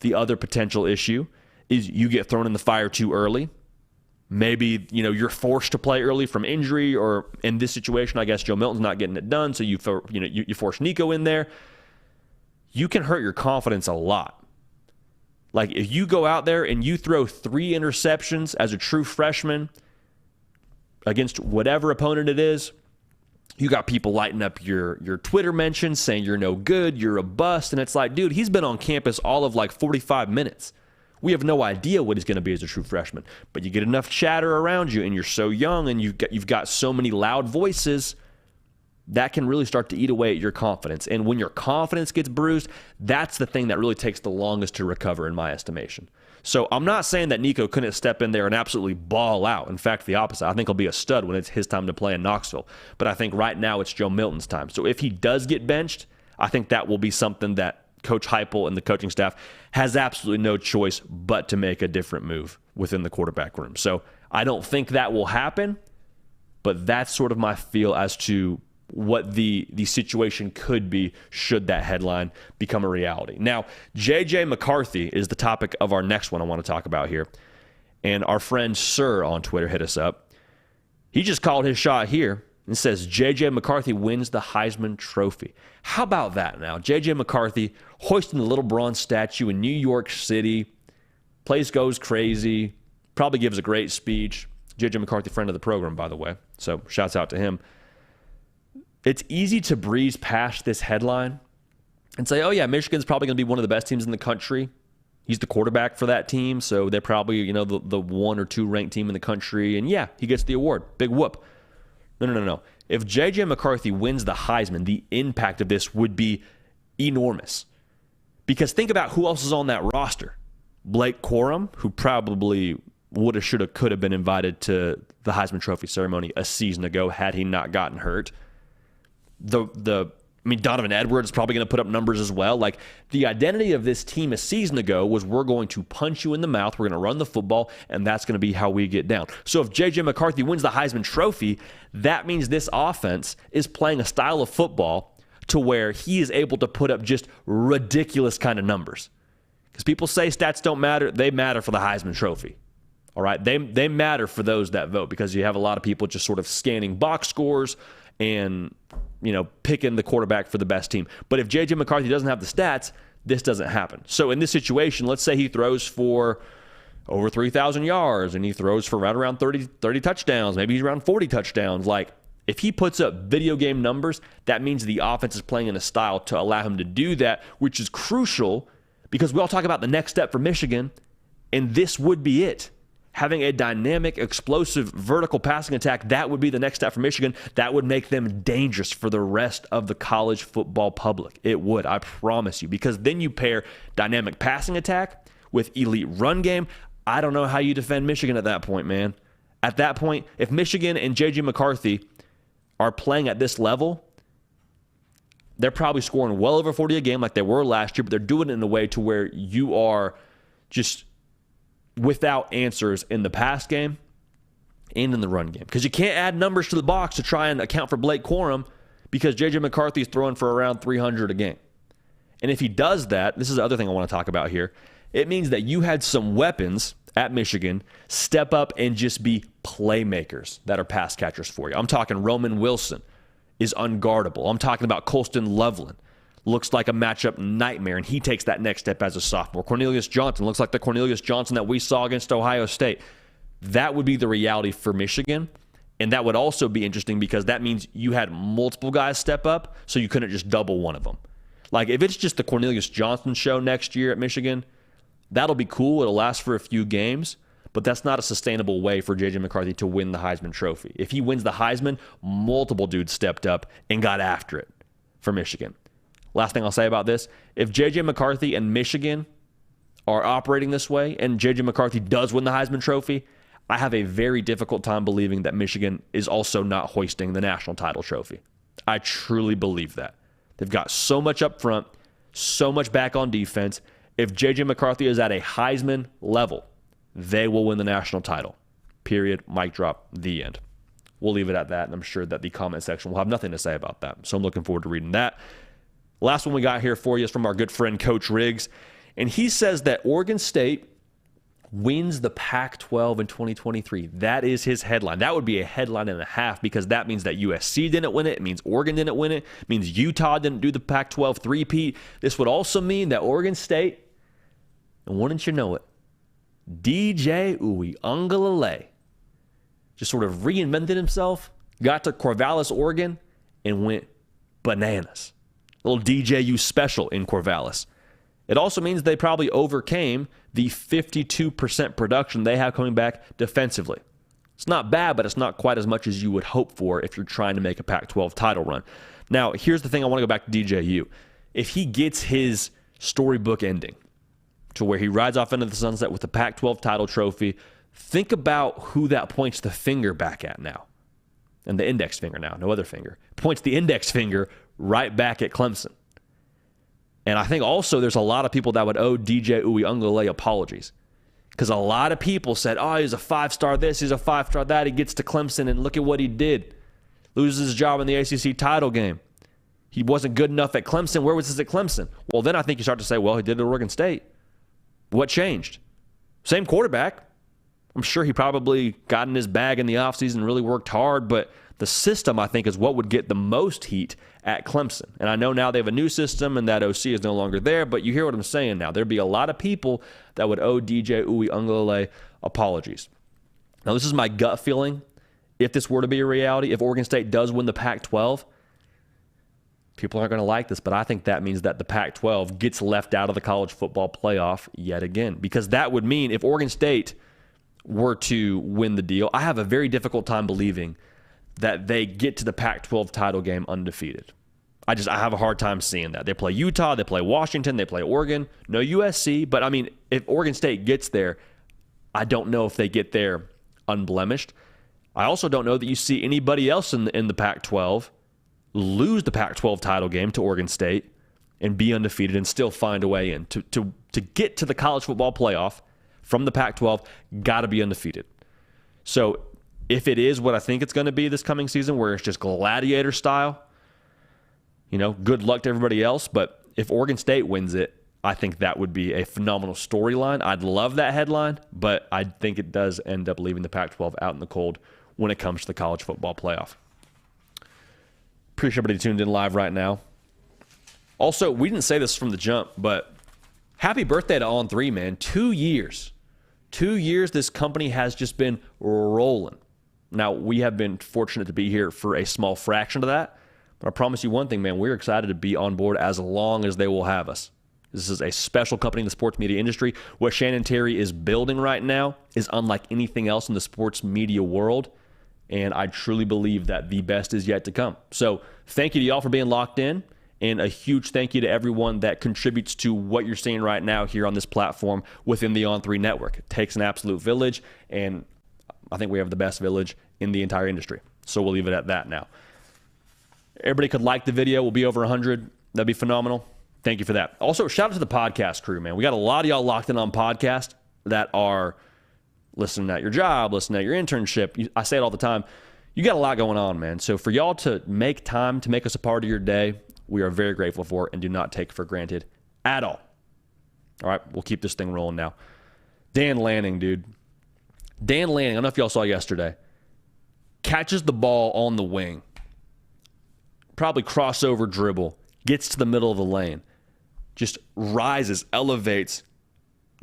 The other potential issue is you get thrown in the fire too early. Maybe, you're forced to play early from injury, or in this situation, I guess Joe Milton's not getting it done, so you force Nico in there. You can hurt your confidence a lot. Like if you go out there and you throw 3 interceptions as a true freshman against whatever opponent it is, you got people lighting up your Twitter mentions saying you're no good, you're a bust. And it's like, dude, he's been on campus all of 45 minutes. We have no idea what he's going to be as a true freshman. But you get enough chatter around you and you're so young and you've got so many loud voices, that can really start to eat away at your confidence. And when your confidence gets bruised, that's the thing that really takes the longest to recover in my estimation. So I'm not saying that Nico couldn't step in there and absolutely ball out. In fact, the opposite. I think he'll be a stud when it's his time to play in Knoxville. But I think right now it's Joe Milton's time. So if he does get benched, I think that will be something that Coach Heupel and the coaching staff has absolutely no choice but to make a different move within the quarterback room. So I don't think that will happen, but that's sort of my feel as to what the situation could be should that headline become a reality. Now, J.J. McCarthy is the topic of our next one I want to talk about here. And our friend Sir on Twitter hit us up. He just called his shot here and says J.J. McCarthy wins the Heisman Trophy. How about that now? J.J. McCarthy hoisting the little bronze statue in New York City. Place goes crazy. Probably gives a great speech. J.J. McCarthy, friend of the program, by the way. So shouts out to him. It's easy to breeze past this headline and say, oh, yeah, Michigan's probably going to be one of the best teams in the country. He's the quarterback for that team, so they're probably, the 1 or 2 ranked team in the country. And, yeah, he gets the award. Big whoop. No. If J.J. McCarthy wins the Heisman, the impact of this would be enormous. Because think about who else is on that roster. Blake Corum, who probably woulda, shoulda, coulda been invited to the Heisman Trophy ceremony a season ago had he not gotten hurt. Donovan Edwards is probably going to put up numbers as well. Like, the identity of this team a season ago was we're going to punch you in the mouth, we're going to run the football, and that's going to be how we get down. So if J.J. McCarthy wins the Heisman Trophy, that means this offense is playing a style of football to where he is able to put up just ridiculous kind of numbers. Because people say stats don't matter. They matter for the Heisman Trophy. All right? They matter for those that vote because you have a lot of people just sort of scanning box scores and picking the quarterback for the best team. But if J.J. McCarthy doesn't have the stats, this doesn't happen. So in this situation, let's say he throws for over 3,000 yards and he throws for right around 30 touchdowns. Maybe he's around 40 touchdowns. Like, if he puts up video game numbers, that means the offense is playing in a style to allow him to do that, which is crucial because we all talk about the next step for Michigan, and this would be it. Having a dynamic, explosive, vertical passing attack, that would be the next step for Michigan. That would make them dangerous for the rest of the college football public. It would, I promise you, because then you pair dynamic passing attack with elite run game. I don't know how you defend Michigan at that point, man. At that point, if Michigan and J.J. McCarthy are playing at this level, They're probably scoring well over 40 a game like they were last year, but they're doing it in a way to where you are just without answers in the pass game and in the run game. Because you can't add numbers to the box to try and account for Blake Corum because J.J. McCarthy's throwing for around 300 a game. And if he does that, this is the other thing I want to talk about here, it means that you had some weapons at Michigan step up and just be playmakers that are pass catchers for you. I'm talking Roman Wilson is unguardable. I'm talking about Colston Loveland. Looks like a matchup nightmare, and he takes that next step as a sophomore. Cornelius Johnson looks like the Cornelius Johnson that we saw against Ohio State. That would be the reality for Michigan, and that would also be interesting because that means you had multiple guys step up, so you couldn't just double one of them. Like, if it's just the Cornelius Johnson show next year at Michigan, that'll be cool. It'll last for a few games, but that's not a sustainable way for J.J. McCarthy to win the Heisman Trophy. If he wins the Heisman, multiple dudes stepped up and got after it for Michigan. Last thing I'll say about this, if J.J. McCarthy and Michigan are operating this way and J.J. McCarthy does win the Heisman Trophy, I have a very difficult time believing that Michigan is also not hoisting the national title trophy. I truly believe that. They've got so much up front, so much back on defense. If J.J. McCarthy is at a Heisman level, they will win the national title. Period. Mic drop. The end. We'll leave it at that, and I'm sure that the comment section will have nothing to say about that. So I'm looking forward to reading that. Last one we got here for you is from our good friend Coach Riggs, and he says that Oregon State wins the Pac-12 in 2023. That is his headline. That would be a headline and a half because that means that USC didn't win it. It means Oregon didn't win it. It means Utah didn't do the Pac-12 three-peat. This would also mean that Oregon State, and wouldn't you know it, DJ Uiagalelei just sort of reinvented himself, got to Corvallis, Oregon, and went bananas. Little DJU special in Corvallis. It also means they probably overcame the 52% production they have coming back defensively. It's not bad, but it's not quite as much as you would hope for if you're trying to make a Pac-12 title run. Now, here's the thing. I want to go back to DJU. If he gets his storybook ending to where he rides off into the sunset with the Pac-12 title trophy, think about who that points the finger back at now. And the index finger now, no other finger. Points the index finger right back at Clemson. And I think also there's a lot of people that would owe DJ Uiagalelei apologies. Because a lot of people said, oh, he's a 5-star this, he's a 5-star that. He gets to Clemson and look at what he did. Loses his job in the ACC title game. He wasn't good enough at Clemson. Where was this at Clemson? Well, then I think you start to say, well, he did it at Oregon State. What changed? Same quarterback. I'm sure he probably got in his bag in the offseason and really worked hard, but the system, I think, is what would get the most heat at Clemson. And I know now they have a new system and that OC is no longer there, but you hear what I'm saying now. There'd be a lot of people that would owe DJ Uiagalelei apologies. Now, this is my gut feeling. If this were to be a reality, if Oregon State does win the Pac-12, people aren't going to like this, but I think that means that the Pac-12 gets left out of the college football playoff yet again. Because that would mean if Oregon State were to win the deal, I have a very difficult time believing that they get to the Pac-12 title game undefeated. I have a hard time seeing that. They play Utah, they play Washington, they play Oregon, no USC. But, I mean, if Oregon State gets there, I don't know if they get there unblemished. I also don't know that you see anybody else in the Pac-12 lose the Pac-12 title game to Oregon State and be undefeated and still find a way in. To get to the college football playoff from the Pac-12, got to be undefeated. So if it is what I think it's going to be this coming season, where it's just gladiator style, good luck to everybody else. But if Oregon State wins it, I think that would be a phenomenal storyline. I'd love that headline, but I think it does end up leaving the Pac-12 out in the cold when it comes to the college football playoff. Appreciate everybody tuned in live right now. Also, we didn't say this from the jump, but happy birthday to On3, man. 2 years. 2 years this company has just been rolling. Now, we have been fortunate to be here for a small fraction of that, but I promise you one thing, man, we're excited to be on board as long as they will have us. This is a special company in the sports media industry. What Shannon Terry is building right now is unlike anything else in the sports media world, and I truly believe that the best is yet to come. So thank you to y'all for being locked in, and a huge thank you to everyone that contributes to what you're seeing right now here on this platform within the On3 network. It takes an absolute village, and I think we have the best village in the entire industry. So we'll leave it at that now. Everybody could like the video. We'll be over 100. That'd be phenomenal. Thank you for that. Also, shout out to the podcast crew, man. We got a lot of y'all locked in on podcast that are listening at your job, listening at your internship. I say it all the time. You got a lot going on, man. So for y'all to make time to make us a part of your day, we are very grateful for it and do not take for granted at all. All right, we'll keep this thing rolling now. Dan Lanning, dude. Dan Lanning, I don't know if y'all saw yesterday, catches the ball on the wing, probably crossover dribble, gets to the middle of the lane, just rises, elevates,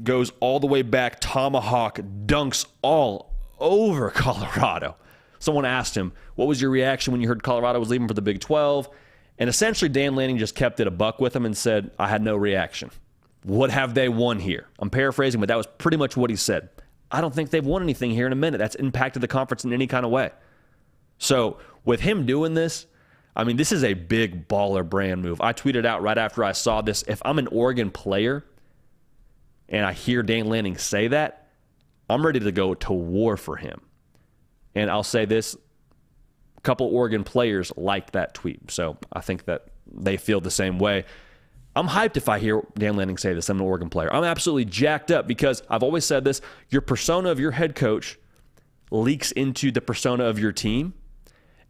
goes all the way back, tomahawk, dunks all over Colorado. Someone asked him, what was your reaction when you heard Colorado was leaving for the Big 12? And essentially, Dan Lanning just kept it a buck with him and said, I had no reaction. What have they won here? I'm paraphrasing, but that was pretty much what he said. I don't think they've won anything here in a minute that's impacted the conference in any kind of way. So with him doing this, I mean, this is a big baller brand move. I tweeted out right after I saw this, if I'm an Oregon player and I hear Dan Lanning say that, I'm ready to go to war for him. And I'll say this, a couple Oregon players liked that tweet. So I think that they feel the same way. I'm hyped if I hear Dan Lanning say this. I'm an Oregon player. I'm absolutely jacked up because I've always said this, your persona of your head coach leaks into the persona of your team.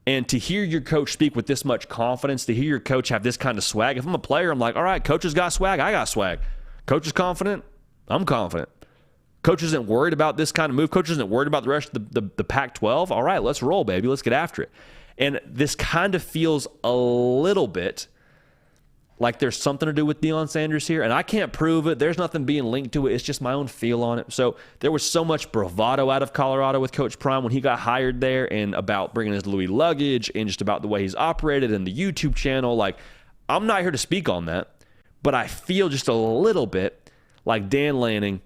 And to hear your coach speak with this much confidence, to hear your coach have this kind of swag, if I'm a player, I'm like, all right, coach has got swag, I got swag. Coach is confident, I'm confident. Coach isn't worried about this kind of move. Coach isn't worried about the rest of the Pac-12. All right, let's roll, baby. Let's get after it. And this kind of feels a little bit like there's something to do with Deion Sanders here, and I can't prove it. There's nothing being linked to it. It's just my own feel on it. So there was so much bravado out of Colorado with Coach Prime when he got hired there and about bringing his Louis luggage and just about the way he's operated and the YouTube channel. Like, I'm not here to speak on that, but I feel just a little bit like Dan Lanning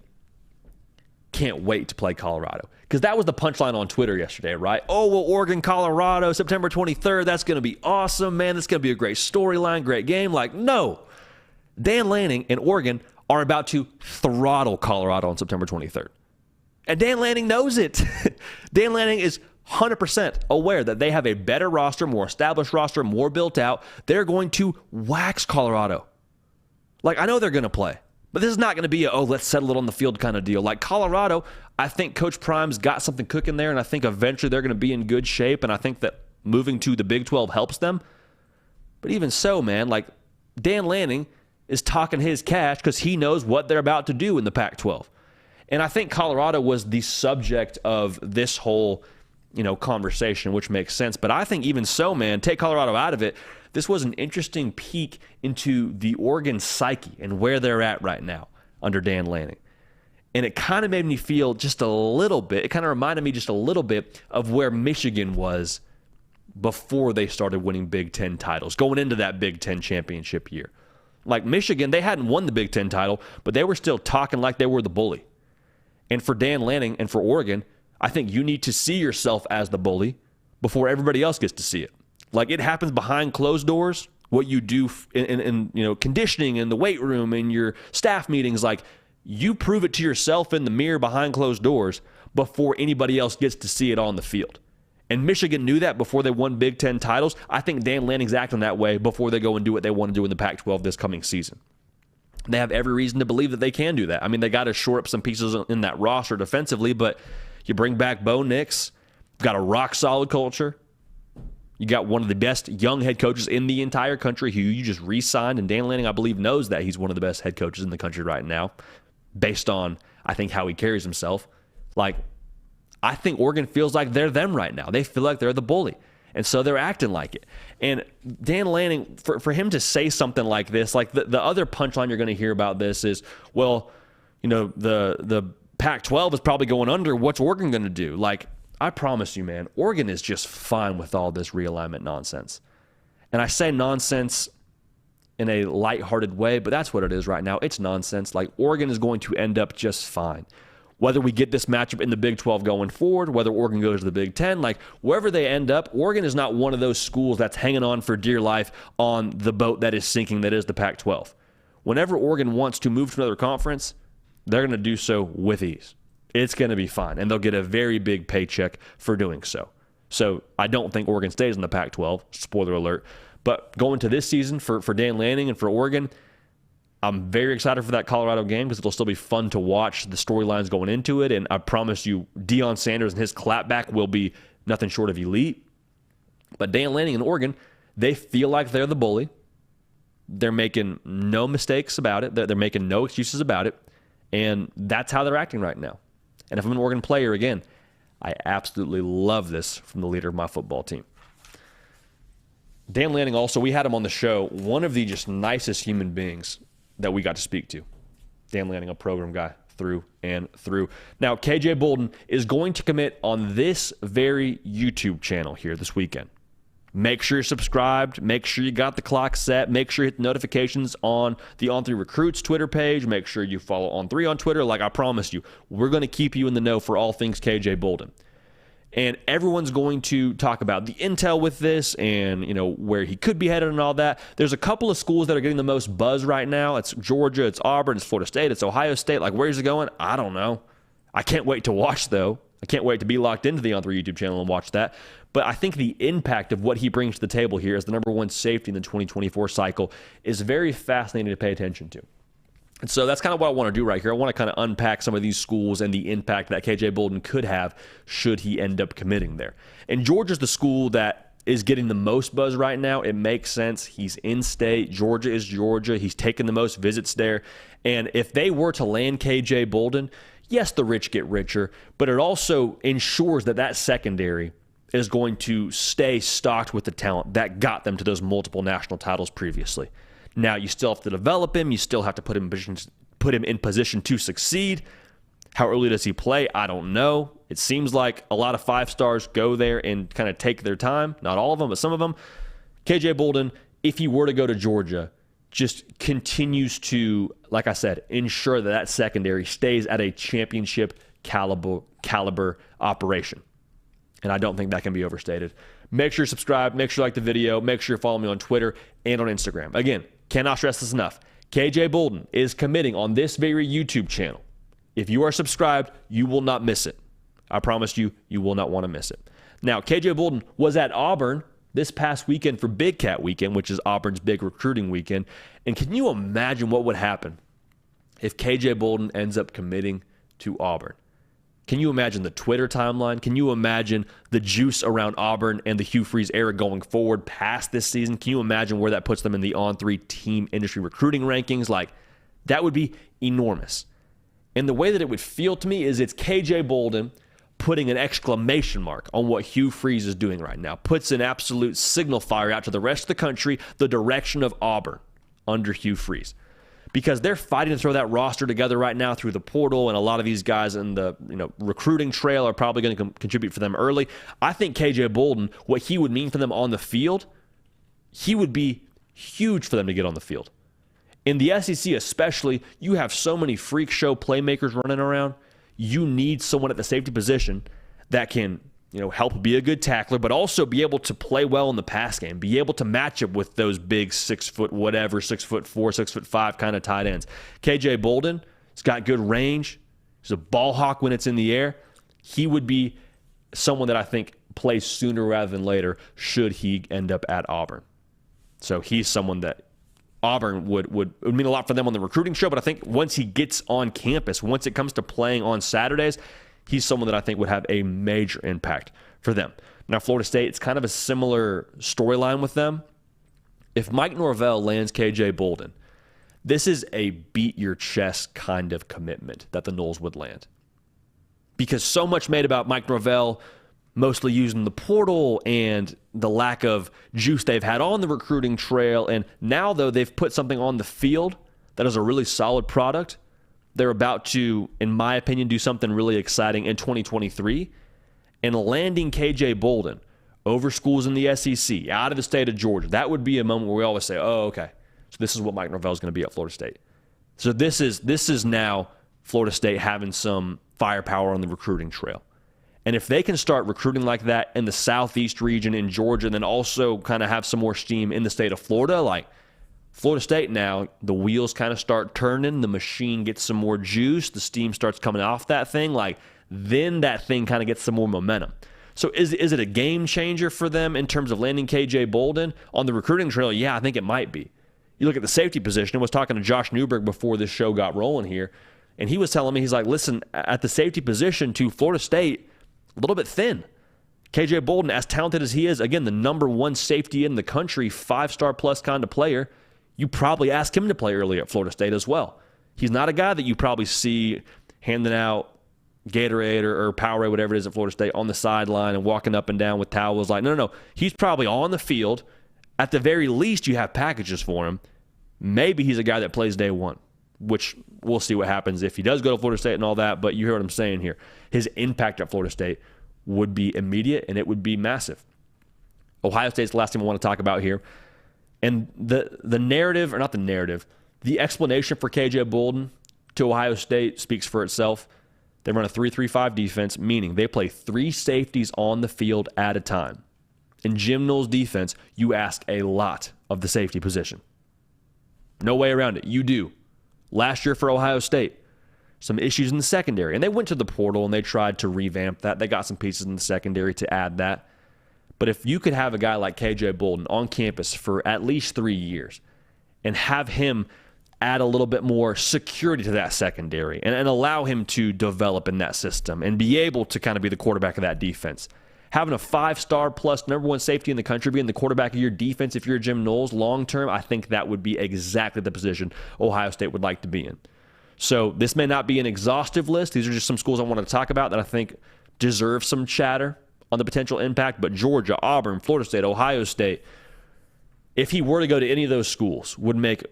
can't wait to play Colorado. Because that was the punchline on Twitter yesterday, right? Oh, well, Oregon, Colorado, September 23rd, that's going to be awesome, man. That's going to be a great storyline, great game. Like, no. Dan Lanning and Oregon are about to throttle Colorado on September 23rd. And Dan Lanning knows it. Dan Lanning is 100% aware that they have a better roster, more established roster, more built out. They're going to wax Colorado. Like, I know they're going to play. But this is not going to be a, oh, let's settle it on the field kind of deal. Like Colorado, I think Coach Prime's got something cooking there, and I think eventually they're going to be in good shape, and I think that moving to the Big 12 helps them. But even so, man, like Dan Lanning is talking his cash because he knows what they're about to do in the Pac-12. And I think Colorado was the subject of this whole, conversation, which makes sense. But I think even so, man, take Colorado out of it, this was an interesting peek into the Oregon psyche and where they're at right now under Dan Lanning. And it kind of made me feel just a little bit, it kind of reminded me just a little bit of where Michigan was before they started winning Big Ten titles, going into that Big Ten championship year. Like Michigan, they hadn't won the Big Ten title, but they were still talking like they were the bully. And for Dan Lanning and for Oregon, I think you need to see yourself as the bully before everybody else gets to see it. Like it happens behind closed doors, what you do in conditioning in the weight room in your staff meetings, like you prove it to yourself in the mirror behind closed doors before anybody else gets to see it on the field. And Michigan knew that before they won Big Ten titles. I think Dan Lanning's acting that way before they go and do what they want to do in the Pac-12 this coming season. They have every reason to believe that they can do that. I mean, they got to shore up some pieces in that roster defensively, but you bring back Bo Nix, got a rock-solid culture. You got one of the best young head coaches in the entire country who you just re-signed, and Dan Lanning, I believe, knows that he's one of the best head coaches in the country right now based on, I think, how he carries himself. Like, I think Oregon feels like they're them right now. They feel like they're the bully, and so they're acting like it. And Dan Lanning, for him to say something like this, like the other punchline you're going to hear about this is, well, the Pac-12 is probably going under. What's Oregon going to do? Like, I promise you, man, Oregon is just fine with all this realignment nonsense. And I say nonsense in a lighthearted way, but that's what it is right now. It's nonsense. Like, Oregon is going to end up just fine. Whether we get this matchup in the Big 12 going forward, whether Oregon goes to the Big 10, like wherever they end up, Oregon is not one of those schools that's hanging on for dear life on the boat that is sinking, that is the Pac-12. Whenever Oregon wants to move to another conference, they're going to do so with ease. It's going to be fine, and they'll get a very big paycheck for doing so. So I don't think Oregon stays in the Pac-12, spoiler alert, But going to this season for Dan Lanning and for Oregon, I'm very excited for that Colorado game because it'll still be fun to watch the storylines going into it. And I promise you, Deion Sanders and his clapback will be nothing short of elite. But Dan Lanning and Oregon, they feel like they're the bully. They're making no mistakes about it. They're making no excuses about it. And that's how they're acting right now. And if I'm an Oregon player, again, I absolutely love this from the leader of my football team. Dan Lanning also, we had him on the show, one of the just nicest human beings that we got to speak to. Dan Lanning, a program guy through and through. Now, KJ Bolden is going to commit on this very YouTube channel here this weekend. Make sure you're subscribed. Make sure you got the clock set. Make sure you hit the notifications on the On3 Recruits Twitter page. Make sure you follow On3 on Twitter. Like I promised you, we're going to keep you in the know for all things KJ Bolden. And everyone's going to talk about the intel with this and, you know, where he could be headed and all that. There's a couple of schools that are getting the most buzz right now. It's Georgia, it's Auburn, it's Florida State, it's Ohio State. Like, where's it going? I don't know. I can't wait to watch, though. I can't wait to be locked into the On3 YouTube channel and watch that. But I think the impact of what he brings to the table here as the number one safety in the 2024 cycle is very fascinating to pay attention to. And so that's kind of what I want to do right here. I want to kind of unpack some of these schools and the impact that KJ Bolden could have should he end up committing there. And Georgia's the school that is getting the most buzz right now. It makes sense. He's in state. Georgia is Georgia. He's taken the most visits there. And if they were to land KJ Bolden, yes, the rich get richer, but it also ensures that that secondary is going to stay stocked with the talent that got them to those multiple national titles previously. Now, you still have to develop him. You still have to put him in position to succeed. How early does he play? I don't know. It seems like a lot of 5-stars go there and kind of take their time. Not all of them, but some of them. KJ Bolden, if he were to go to Georgia, just continues to, like I said, ensure that that secondary stays at a championship caliber operation. And I don't think that can be overstated. Make sure you subscribe. Make sure you like the video. Make sure you follow me on Twitter and on Instagram. Again, cannot stress this enough. KJ Bolden is committing on this very YouTube channel. If you are subscribed, you will not miss it. I promise you, you will not want to miss it. Now, KJ Bolden was at Auburn this past weekend for Big Cat Weekend, which is Auburn's big recruiting weekend. And can you imagine what would happen if KJ Bolden ends up committing to Auburn? Can you imagine the Twitter timeline? Can you imagine the juice around Auburn and the Hugh Freeze era going forward past this season? Can you imagine where that puts them in the On3 team industry recruiting rankings? Like, that would be enormous. And the way that it would feel to me is it's KJ Bolden putting an exclamation mark on what Hugh Freeze is doing right now. Puts an absolute signal fire out to the rest of the country, the direction of Auburn under Hugh Freeze. Because they're fighting to throw that roster together right now through the portal, and a lot of these guys in the recruiting trail are probably going to contribute for them early. I think KJ Bolden, what he would mean for them on the field, he would be huge for them to get on the field. In the SEC especially, you have so many freak show playmakers running around. You need someone at the safety position that can help be a good tackler, but also be able to play well in the pass game, be able to match up with those big 6'4", 6'5" kind of tight ends. KJ Bolden, he's got good range. He's a ball hawk when it's in the air. He would be someone that I think plays sooner rather than later should he end up at Auburn. So he's someone that Auburn would mean a lot for them on the recruiting show, but I think once he gets on campus, once it comes to playing on Saturdays, he's someone that I think would have a major impact for them. Now, Florida State, it's kind of a similar storyline with them. If Mike Norvell lands KJ Bolden, this is a beat-your-chest kind of commitment that the Noles would land. Because so much made about Mike Norvell mostly using the portal and the lack of juice they've had on the recruiting trail. And now, though, they've put something on the field that is a really solid product. They're about to, in my opinion, do something really exciting in 2023. And landing KJ Bolden over schools in the SEC, out of the state of Georgia, that would be a moment where we always say, oh, okay, so this is what Mike Norvell is going to be at Florida State. So this is now Florida State having some firepower on the recruiting trail. And if they can start recruiting like that in the southeast region in Georgia, and then also kind of have some more steam in the state of Florida, like Florida State now, the wheels kind of start turning, the machine gets some more juice, the steam starts coming off that thing, then that thing kind of gets some more momentum. So is it a game changer for them in terms of landing KJ Bolden? On the recruiting trail, yeah, I think it might be. You look at the safety position. I was talking to Josh Newberg before this show got rolling here, and he was telling me, he's like, listen, at the safety position to Florida State, a little bit thin. KJ Bolden, as talented as he is, again, the number one safety in the country, 5-star plus kind of player, you probably ask him to play early at Florida State as well. He's not a guy that you probably see handing out Gatorade or Powerade, whatever it is at Florida State, on the sideline and walking up and down with towels. Like, no. He's probably on the field. At the very least, you have packages for him. Maybe he's a guy that plays day one, which we'll see what happens if he does go to Florida State and all that. But you hear what I'm saying here. His impact at Florida State would be immediate, and it would be massive. Ohio State's the last team I want to talk about here. And the narrative, or not the narrative, the explanation for KJ Bolden to Ohio State speaks for itself. They run a 3-3-5 defense, meaning they play 3 safeties on the field at a time. In Jim Knowles' defense, you ask a lot of the safety position. No way around it. You do. Last year for Ohio State, some issues in the secondary. And they went to the portal and they tried to revamp that. They got some pieces in the secondary to add that. But if you could have a guy like KJ Bolden on campus for at least 3 years and have him add a little bit more security to that secondary and allow him to develop in that system and be able to kind of be the quarterback of that defense. Having a 5-star plus number one safety in the country being the quarterback of your defense, if you're Jim Knowles long term, I think that would be exactly the position Ohio State would like to be in. So this may not be an exhaustive list. These are just some schools I want to talk about that I think deserve some chatter on the potential impact. But Georgia, Auburn, Florida State, Ohio State, if he were to go to any of those schools, would make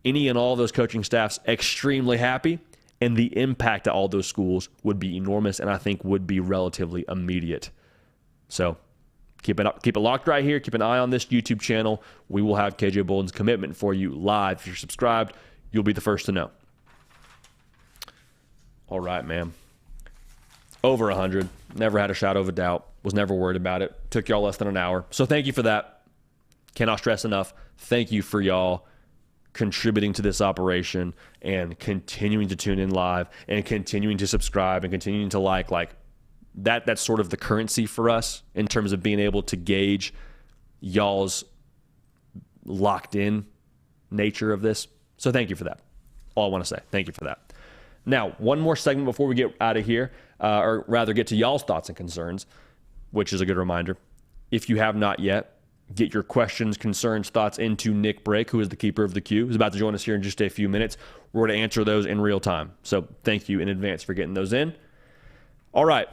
any and all of those coaching staffs extremely happy, and the impact at all those schools would be enormous and I think would be relatively immediate. So keep it locked right here. Keep an eye on this YouTube channel. We will have KJ Bolden's commitment for you live. If you're subscribed, you'll be the first to know. All right, man. Over 100. Never had a shadow of a doubt. Was never worried about it. Took y'all less than an hour. So thank you for that. Cannot stress enough. Thank you for y'all contributing to this operation and continuing to tune in live and continuing to subscribe and continuing to like that's sort of the currency for us in terms of being able to gauge y'all's locked in nature of this. So thank you for that. All I want to say. Thank you for that. Now, one more segment before we get out of here, or rather get to y'all's thoughts and concerns, which is a good reminder. If you have not yet, get your questions, concerns, thoughts into Nick Brake, who is the keeper of the queue, who's about to join us here in just a few minutes. We're going to answer those in real time. So thank you in advance for getting those in. All right.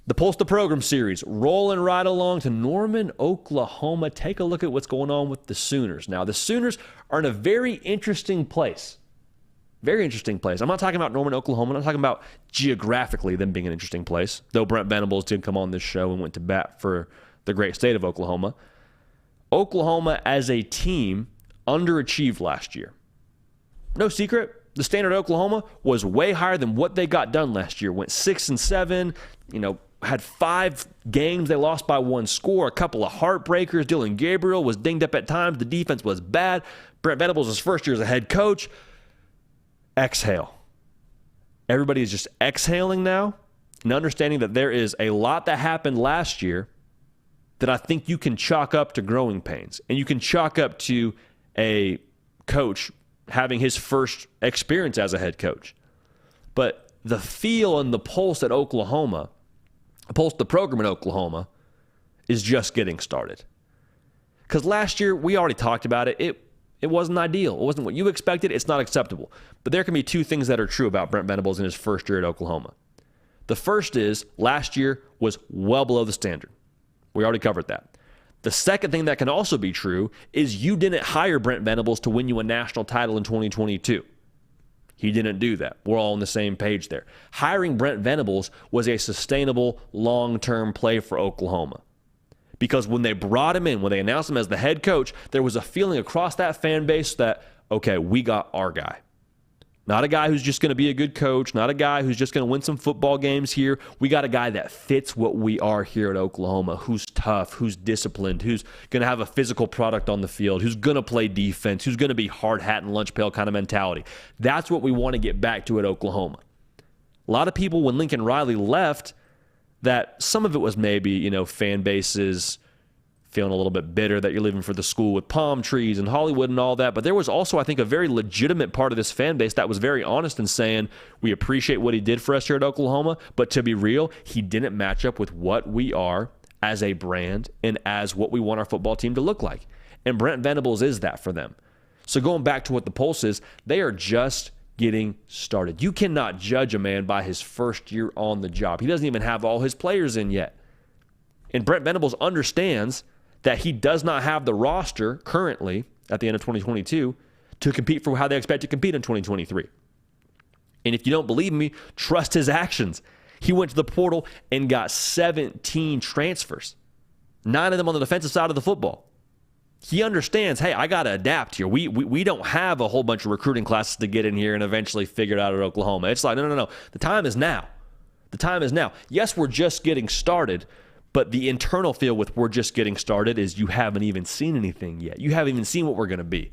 The Pulse the Program series, rolling right along to Norman, Oklahoma. Take a look at what's going on with the Sooners. Now, the Sooners are in a very interesting place. Very interesting place. I'm not talking about Norman, Oklahoma. I'm not talking about geographically them being an interesting place, though Brent Venables did come on this show and went to bat for the great state of Oklahoma. Oklahoma as a team underachieved last year. No secret. The standard of Oklahoma was way higher than what they got done last year. Went 6-7, had 5 games they lost by 1 score, a couple of heartbreakers. Dylan Gabriel was dinged up at times. The defense was bad. Brent Venables, his first year as a head coach. Exhale. Everybody is just exhaling now and understanding that there is a lot that happened last year that I think you can chalk up to growing pains. And you can chalk up to a coach having his first experience as a head coach. But the feel and the pulse at Oklahoma, the pulse of the program in Oklahoma, is just getting started. Because last year, we already talked about it. It wasn't ideal. It wasn't what you expected. It's not acceptable. But there can be 2 things that are true about Brent Venables in his first year at Oklahoma. The first is last year was well below the standard. We already covered that. The second thing that can also be true is you didn't hire Brent Venables to win you a national title in 2022. He didn't do that. We're all on the same page there. Hiring Brent Venables was a sustainable, long-term play for Oklahoma. Because when they brought him in, when they announced him as the head coach, there was a feeling across that fan base that, okay, we got our guy. Not a guy who's just going to be a good coach, not a guy who's just going to win some football games here. We got a guy that fits what we are here at Oklahoma, who's tough, who's disciplined, who's going to have a physical product on the field, who's going to play defense, who's going to be hard hat and lunch pail kind of mentality. That's what we want to get back to at Oklahoma. A lot of people, when Lincoln Riley left, that some of it was maybe, fan bases feeling a little bit bitter that you're leaving for the school with palm trees and Hollywood and all that. But there was also, I think, a very legitimate part of this fan base that was very honest in saying, we appreciate what he did for us here at Oklahoma, but to be real, he didn't match up with what we are as a brand and as what we want our football team to look like. And Brent Venables is that for them. So going back to what the pulse is, they are just getting started. You cannot judge a man by his first year on the job. He doesn't even have all his players in yet. And Brent Venables understands that he does not have the roster currently at the end of 2022 to compete for how they expect to compete in 2023. And if you don't believe me, trust his actions. He went to the portal and got 17 transfers, 9 of them on the defensive side of the football. He understands, hey, I got to adapt here. We don't have a whole bunch of recruiting classes to get in here and eventually figure it out at Oklahoma. It's like, no. The time is now. The time is now. Yes, we're just getting started, but the internal feel with we're just getting started is you haven't even seen anything yet. You haven't even seen what we're going to be.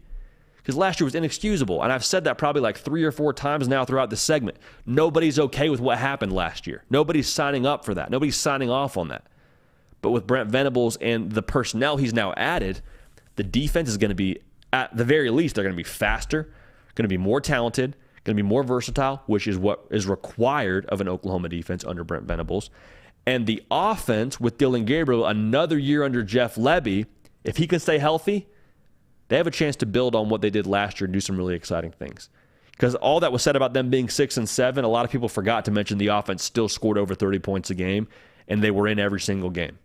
Because last year was inexcusable, and I've said that probably like 3 or 4 times now throughout this segment. Nobody's okay with what happened last year. Nobody's signing up for that. Nobody's signing off on that. But with Brent Venables and the personnel he's now added, the defense is going to be, at the very least, they're going to be faster, going to be more talented, going to be more versatile, which is what is required of an Oklahoma defense under Brent Venables. And the offense with Dylan Gabriel, another year under Jeff Lebby, if he can stay healthy, they have a chance to build on what they did last year and do some really exciting things. Because all that was said about them being 6-7, a lot of people forgot to mention the offense still scored over 30 points a game, and they were in every single game.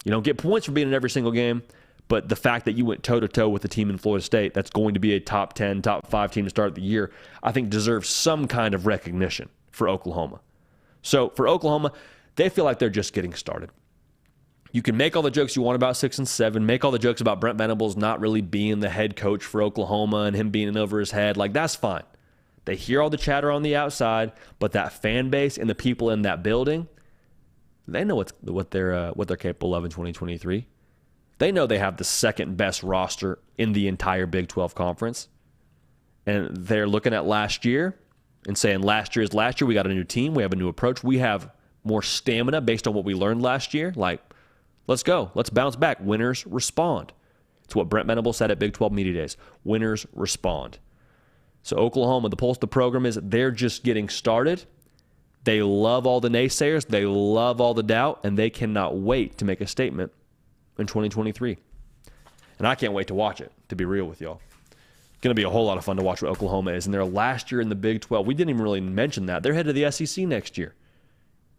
You don't get points for being in every single game, but the fact that you went toe-to-toe with the team in Florida State that's going to be a top 10, top 5 team to start the year, I think deserves some kind of recognition for Oklahoma. So for Oklahoma, they feel like they're just getting started. You can make all the jokes you want about 6-7, make all the jokes about Brent Venables not really being the head coach for Oklahoma and him being in over his head. Like, that's fine. They hear all the chatter on the outside, but that fan base and the people in that building, they know what they're capable of in 2023. They know they have the second best roster in the entire Big 12 conference. And they're looking at last year and saying last year is last year. We got a new team. We have a new approach. We have more stamina based on what we learned last year. Like, let's go. Let's bounce back. Winners respond. It's what Brent Venables said at Big 12 Media Days. Winners respond. So Oklahoma, the pulse of the program is they're just getting started. They love all the naysayers. They love all the doubt, and they cannot wait to make a statement in 2023. And I can't wait to watch it, to be real with y'all. It's going to be a whole lot of fun to watch what Oklahoma is. And their last year in the Big 12, we didn't even really mention that. They're headed to the SEC next year.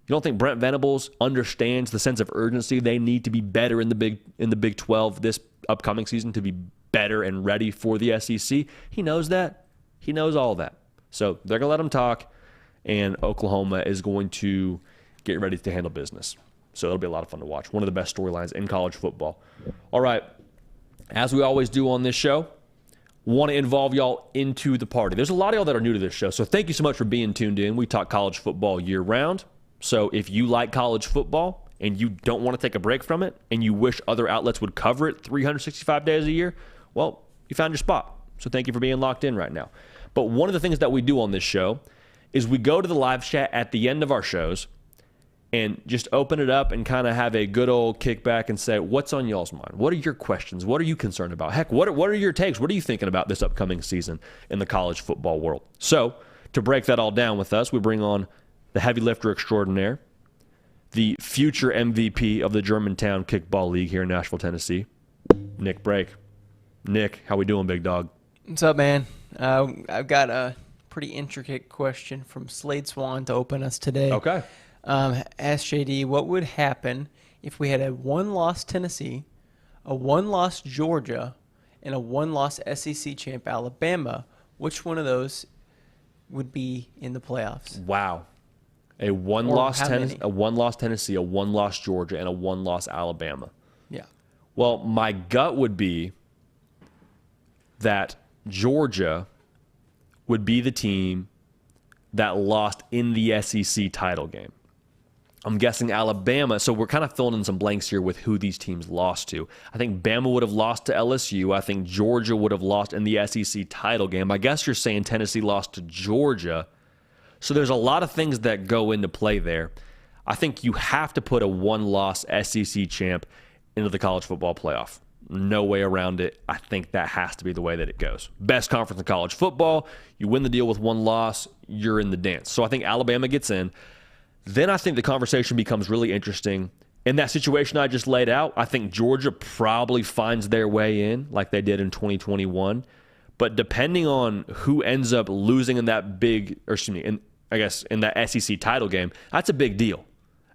You don't think Brent Venables understands the sense of urgency they need to be better in the Big 12 this upcoming season, to be better and ready for the SEC? He knows that. He knows all that. So they're going to let him talk, and Oklahoma is going to get ready to handle business. So it'll be a lot of fun to watch. One of the best storylines in college football. All right, as we always do on this show, want to involve y'all into the party. There's a lot of y'all that are new to this show, so thank you so much for being tuned in. We talk college football year-round. So if you like college football and you don't want to take a break from it and you wish other outlets would cover it 365 days a year, well, you found your spot. So thank you for being locked in right now. But one of the things that we do on this show is we go to the live chat at the end of our shows and just open it up and kind of have a good old kickback and say, what's on y'all's mind? What are your questions? What are you concerned about? Heck, what are your takes? What are you thinking about this upcoming season in the college football world? So to break that all down with us, we bring on the heavy lifter extraordinaire, the future MVP of the Germantown Kickball League here in Nashville, Tennessee, Nick Brake. Nick, how we doing, big dog? What's up, man? I've got a pretty intricate question from Slade Swan to open us today. Okay. Ask JD, what would happen if we had a one-loss Tennessee, a one-loss Georgia, and a one-loss SEC champ Alabama? Which one of those would be in the playoffs? Wow. A one-loss Tennessee, a one-loss Georgia, and a one-loss Alabama. Yeah. Well, my gut would be that Georgia would be the team that lost in the SEC title game. I'm guessing Alabama, so we're kind of filling in some blanks here with who these teams lost to. I think Bama would have lost to LSU. I think Georgia would have lost in the SEC title game. I guess you're saying Tennessee lost to Georgia. So there's a lot of things that go into play there. I think you have to put a one-loss SEC champ into the college football playoff. No way around it. I think that has to be the way that it goes. Best conference in college football. You win the deal with one loss, you're in the dance. So I think Alabama gets in. Then I think the conversation becomes really interesting. In that situation I just laid out, I think Georgia probably finds their way in like they did in 2021. But depending on who ends up losing in that in that SEC title game, that's a big deal.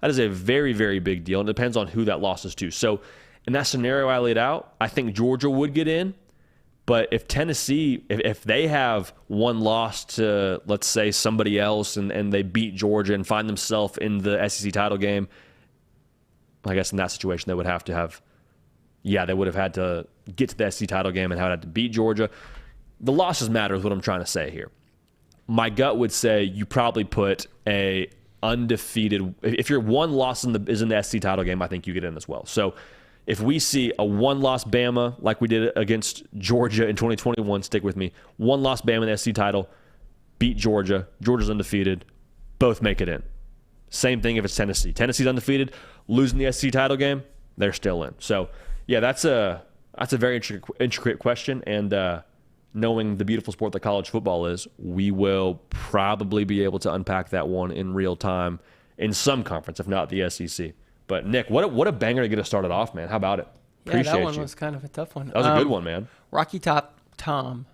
That is a very, very big deal. And it depends on who that loss is to. So in that scenario I laid out, I think Georgia would get in. But if Tennessee, if they have one loss to, let's say, somebody else and they beat Georgia and find themselves in the SEC title game, I guess in that situation they would have had to get to the SEC title game and had to beat Georgia. The losses matter is what I'm trying to say here. My gut would say you probably put a undefeated, if your one loss is in the SEC title game, I think you get in as well. So if we see a one-loss Bama like we did against Georgia in 2021, stick with me, one-loss Bama in the SEC title, beat Georgia, Georgia's undefeated, both make it in. Same thing if it's Tennessee. Tennessee's undefeated, losing the SEC title game, they're still in. So, yeah, that's a very intricate question, and knowing the beautiful sport that college football is, we will probably be able to unpack that one in real time in some conference, if not the SEC. But, Nick, what a banger to get us started off, man. How about it? Yeah, that one was kind of a tough one. That was a good one, man. Rocky Top Tom,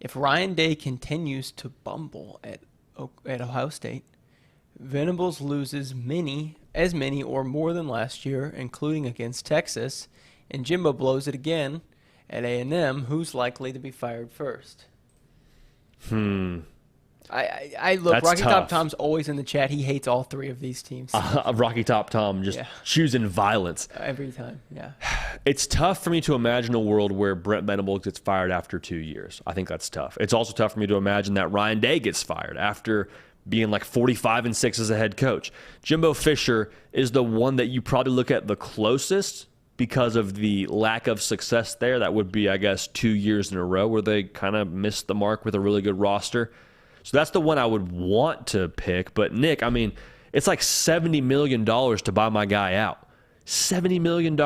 if Ryan Day continues to bumble at Ohio State, Venables loses as many or more than last year, including against Texas, and Jimbo blows it again at A&M, who's likely to be fired first? I look, That's Rocky tough. Top Tom's always in the chat. He hates all three of these teams. Rocky Top Tom just choosing violence. Every time, yeah. It's tough for me to imagine a world where Brent Venables gets fired after 2 years. I think that's tough. It's also tough for me to imagine that Ryan Day gets fired after being like 45-6 as a head coach. Jimbo Fisher is the one that you probably look at the closest because of the lack of success there. That would be, I guess, 2 years in a row where they kind of missed the mark with a really good roster. So that's the one I would want to pick. But, Nick, I mean, it's like $70 million to buy my guy out. $70 million.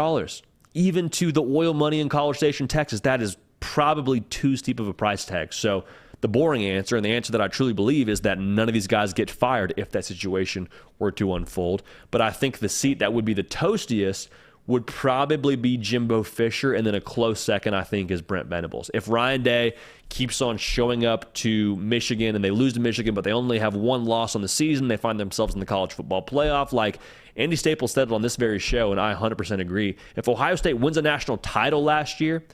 Even to the oil money in College Station, Texas, that is probably too steep of a price tag. So the boring answer, and the answer that I truly believe, is that none of these guys get fired if that situation were to unfold. But I think the seat that would be the toastiest would probably be Jimbo Fisher, and then a close second, I think, is Brent Venables. If Ryan Day keeps on showing up to Michigan and they lose to Michigan, but they only have one loss on the season, they find themselves in the college football playoff, like Andy Staples said it on this very show, and I 100% agree. If Ohio State wins a national title last year,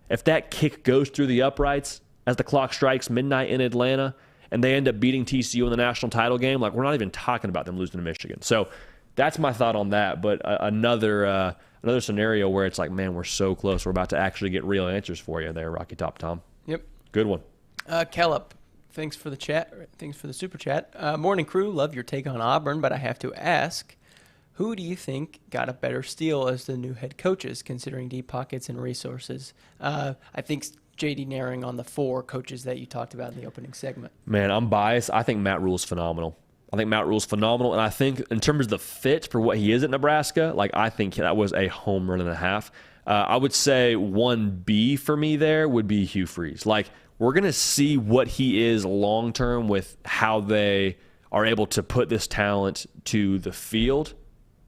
if that kick goes through the uprights as the clock strikes midnight in Atlanta, and they end up beating TCU in the national title game, like we're not even talking about them losing to Michigan. So that's my thought on that. But another scenario where it's like, man, we're so close. We're about to actually get real answers for you there, Rocky Top Tom. Yep. Good one. Kellop, thanks for the chat. Thanks for the super chat. Morning crew, love your take on Auburn, but I have to ask, who do you think got a better steal as the new head coaches, considering deep pockets and resources? I think J.D. Naring on the 4 coaches that you talked about in the opening segment. Man, I'm biased. I think Matt Rule's phenomenal. And I think in terms of the fit for what he is at Nebraska, like I think that was a home run and a half. I would say 1B for me there would be Hugh Freeze. Like, we're going to see what he is long-term with how they are able to put this talent to the field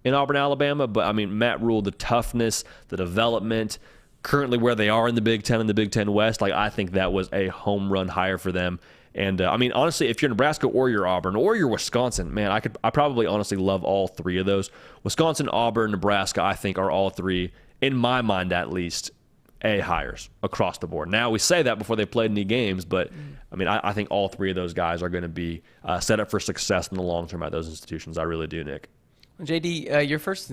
in Auburn, Alabama. But, I mean, Matt Rule, the toughness, the development, currently where they are in the Big Ten and the Big Ten West, like I think that was a home run hire for them. And, I mean, honestly, if you're Nebraska or you're Auburn or you're Wisconsin, man, I probably honestly love all three of those. Wisconsin, Auburn, Nebraska, I think are all three, in my mind at least, A hires across the board. Now, we say that before they played any games, but, I mean, I think all three of those guys are going to be set up for success in the long term at those institutions. I really do, Nick. JD, your first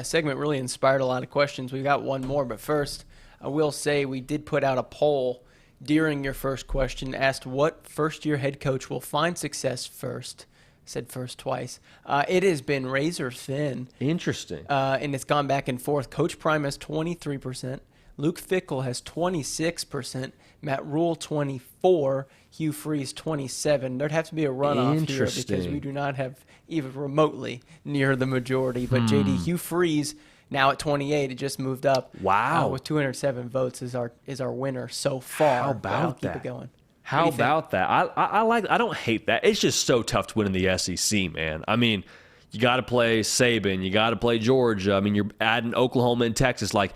segment really inspired a lot of questions. We've got one more, but first, I will say we did put out a poll during your first question, asked what first-year head coach will find success first. Said first twice. It has been razor thin. Interesting. And it's gone back and forth. Coach Prime has 23%, Luke Fickell has 26%, Matt Rule 24%, Hugh Freeze 27%. There'd have to be a runoff here because we do not have even remotely near the majority. But JD, Hugh Freeze now at 28, it just moved up. Wow. With 207 votes is our winner so far. How about that? Keep it going. How about that? I don't hate that. It's just so tough to win in the SEC, man. I mean, you got to play Saban. You got to play Georgia. I mean, you're adding Oklahoma and Texas. Like,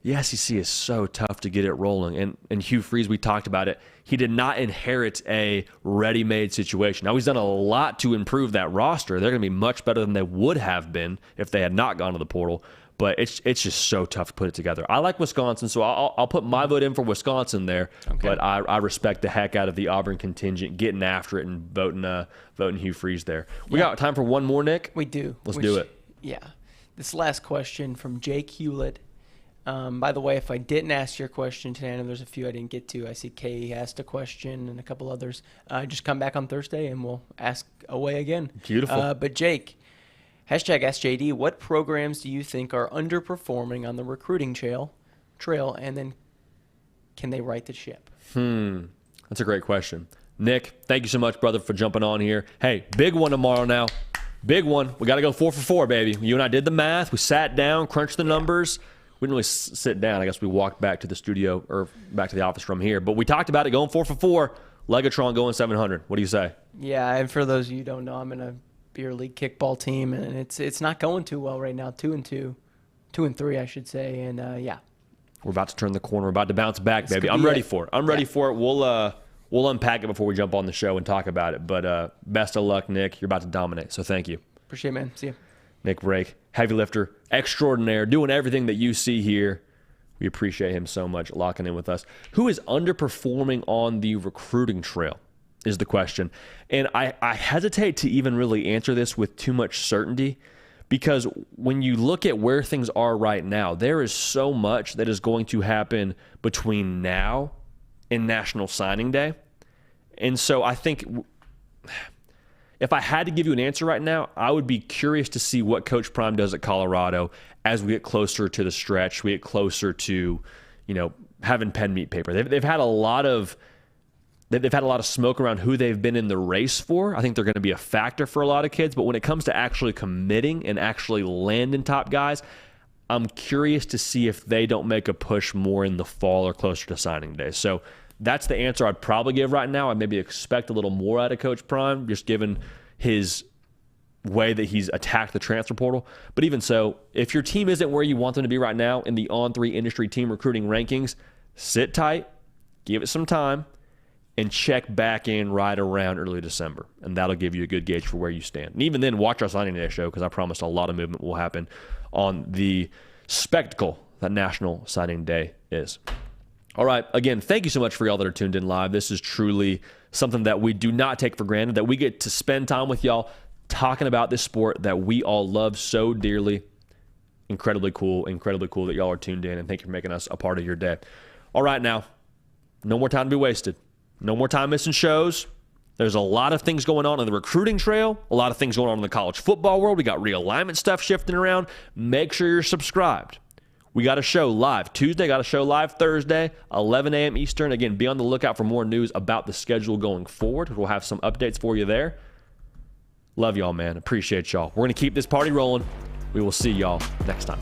the SEC is so tough to get it rolling. And Hugh Freeze, we talked about it. He did not inherit a ready-made situation. Now, he's done a lot to improve that roster. They're going to be much better than they would have been if they had not gone to the portal. But it's just so tough to put it together. I like Wisconsin, so I'll put my vote in for Wisconsin there. Okay. But I respect the heck out of the Auburn contingent getting after it and voting Hugh Freeze there. We got time for one more, Nick? We do. Let's do it. Yeah. This last question from Jake Hewlett. By the way, if I didn't ask your question today, I know there's a few I didn't get to. I see Kay asked a question and a couple others. Just come back on Thursday and we'll ask away again. Beautiful. But Jake, #AskJD, what programs do you think are underperforming on the recruiting trail, and then can they right the ship? That's a great question. Nick, thank you so much, brother, for jumping on here. Hey, big one tomorrow now. Big one. We got to go 4 for 4, baby. You and I did the math. We sat down, crunched the numbers. We didn't really sit down. I guess we walked back to the studio or back to the office from here. But we talked about it going 4 for 4. Legatron going 700. What do you say? Yeah, and for those of you who don't know, I'm in a beer league kickball team, and it's not going too well right now. 2-2, 2-3, I should say. And yeah, we're about to turn the corner. We're about to bounce back, baby. I'm ready for it. I'm ready for it. We'll unpack it before we jump on the show and talk about it. But best of luck, Nick. You're about to dominate. So thank you. Appreciate it, man. See you. Nick Brake, heavy lifter extraordinaire, doing everything that you see here. We appreciate him so much locking in with us. Who is underperforming on the recruiting trail is the question. And I hesitate to even really answer this with too much certainty because when you look at where things are right now, there is so much that is going to happen between now and National Signing Day. And so I think if I had to give you an answer right now, I would be curious to see what Coach Prime does at Colorado as we get closer to the stretch, we get closer to, having pen meet paper. They've had a lot of smoke around who they've been in the race for. I think they're going to be a factor for a lot of kids, but when it comes to actually committing and actually landing top guys, I'm curious to see if they don't make a push more in the fall or closer to signing day. So that's the answer I'd probably give right now. I maybe expect a little more out of Coach Prime, just given his way that he's attacked the transfer portal. But even so, if your team isn't where you want them to be right now in the On3 industry team recruiting rankings, sit tight, give it some time, and check back in right around early December. And that'll give you a good gauge for where you stand. And even then, watch our signing day show because I promise a lot of movement will happen on the spectacle that National Signing Day is. All right, again, thank you so much for y'all that are tuned in live. This is truly something that we do not take for granted, that we get to spend time with y'all talking about this sport that we all love so dearly. Incredibly cool that y'all are tuned in, and thank you for making us a part of your day. All right, now, no more time to be wasted. No more time missing shows. There's a lot of things going on the recruiting trail, a lot of things going on in the college football world. We got realignment stuff shifting around. Make sure you're subscribed. We got a show live Tuesday, got a show live Thursday, 11 a.m. Eastern. Again, be on the lookout for more news about the schedule going forward. We'll have some updates for you there. Love y'all, man. Appreciate y'all. We're going to keep this party rolling. We will see y'all next time.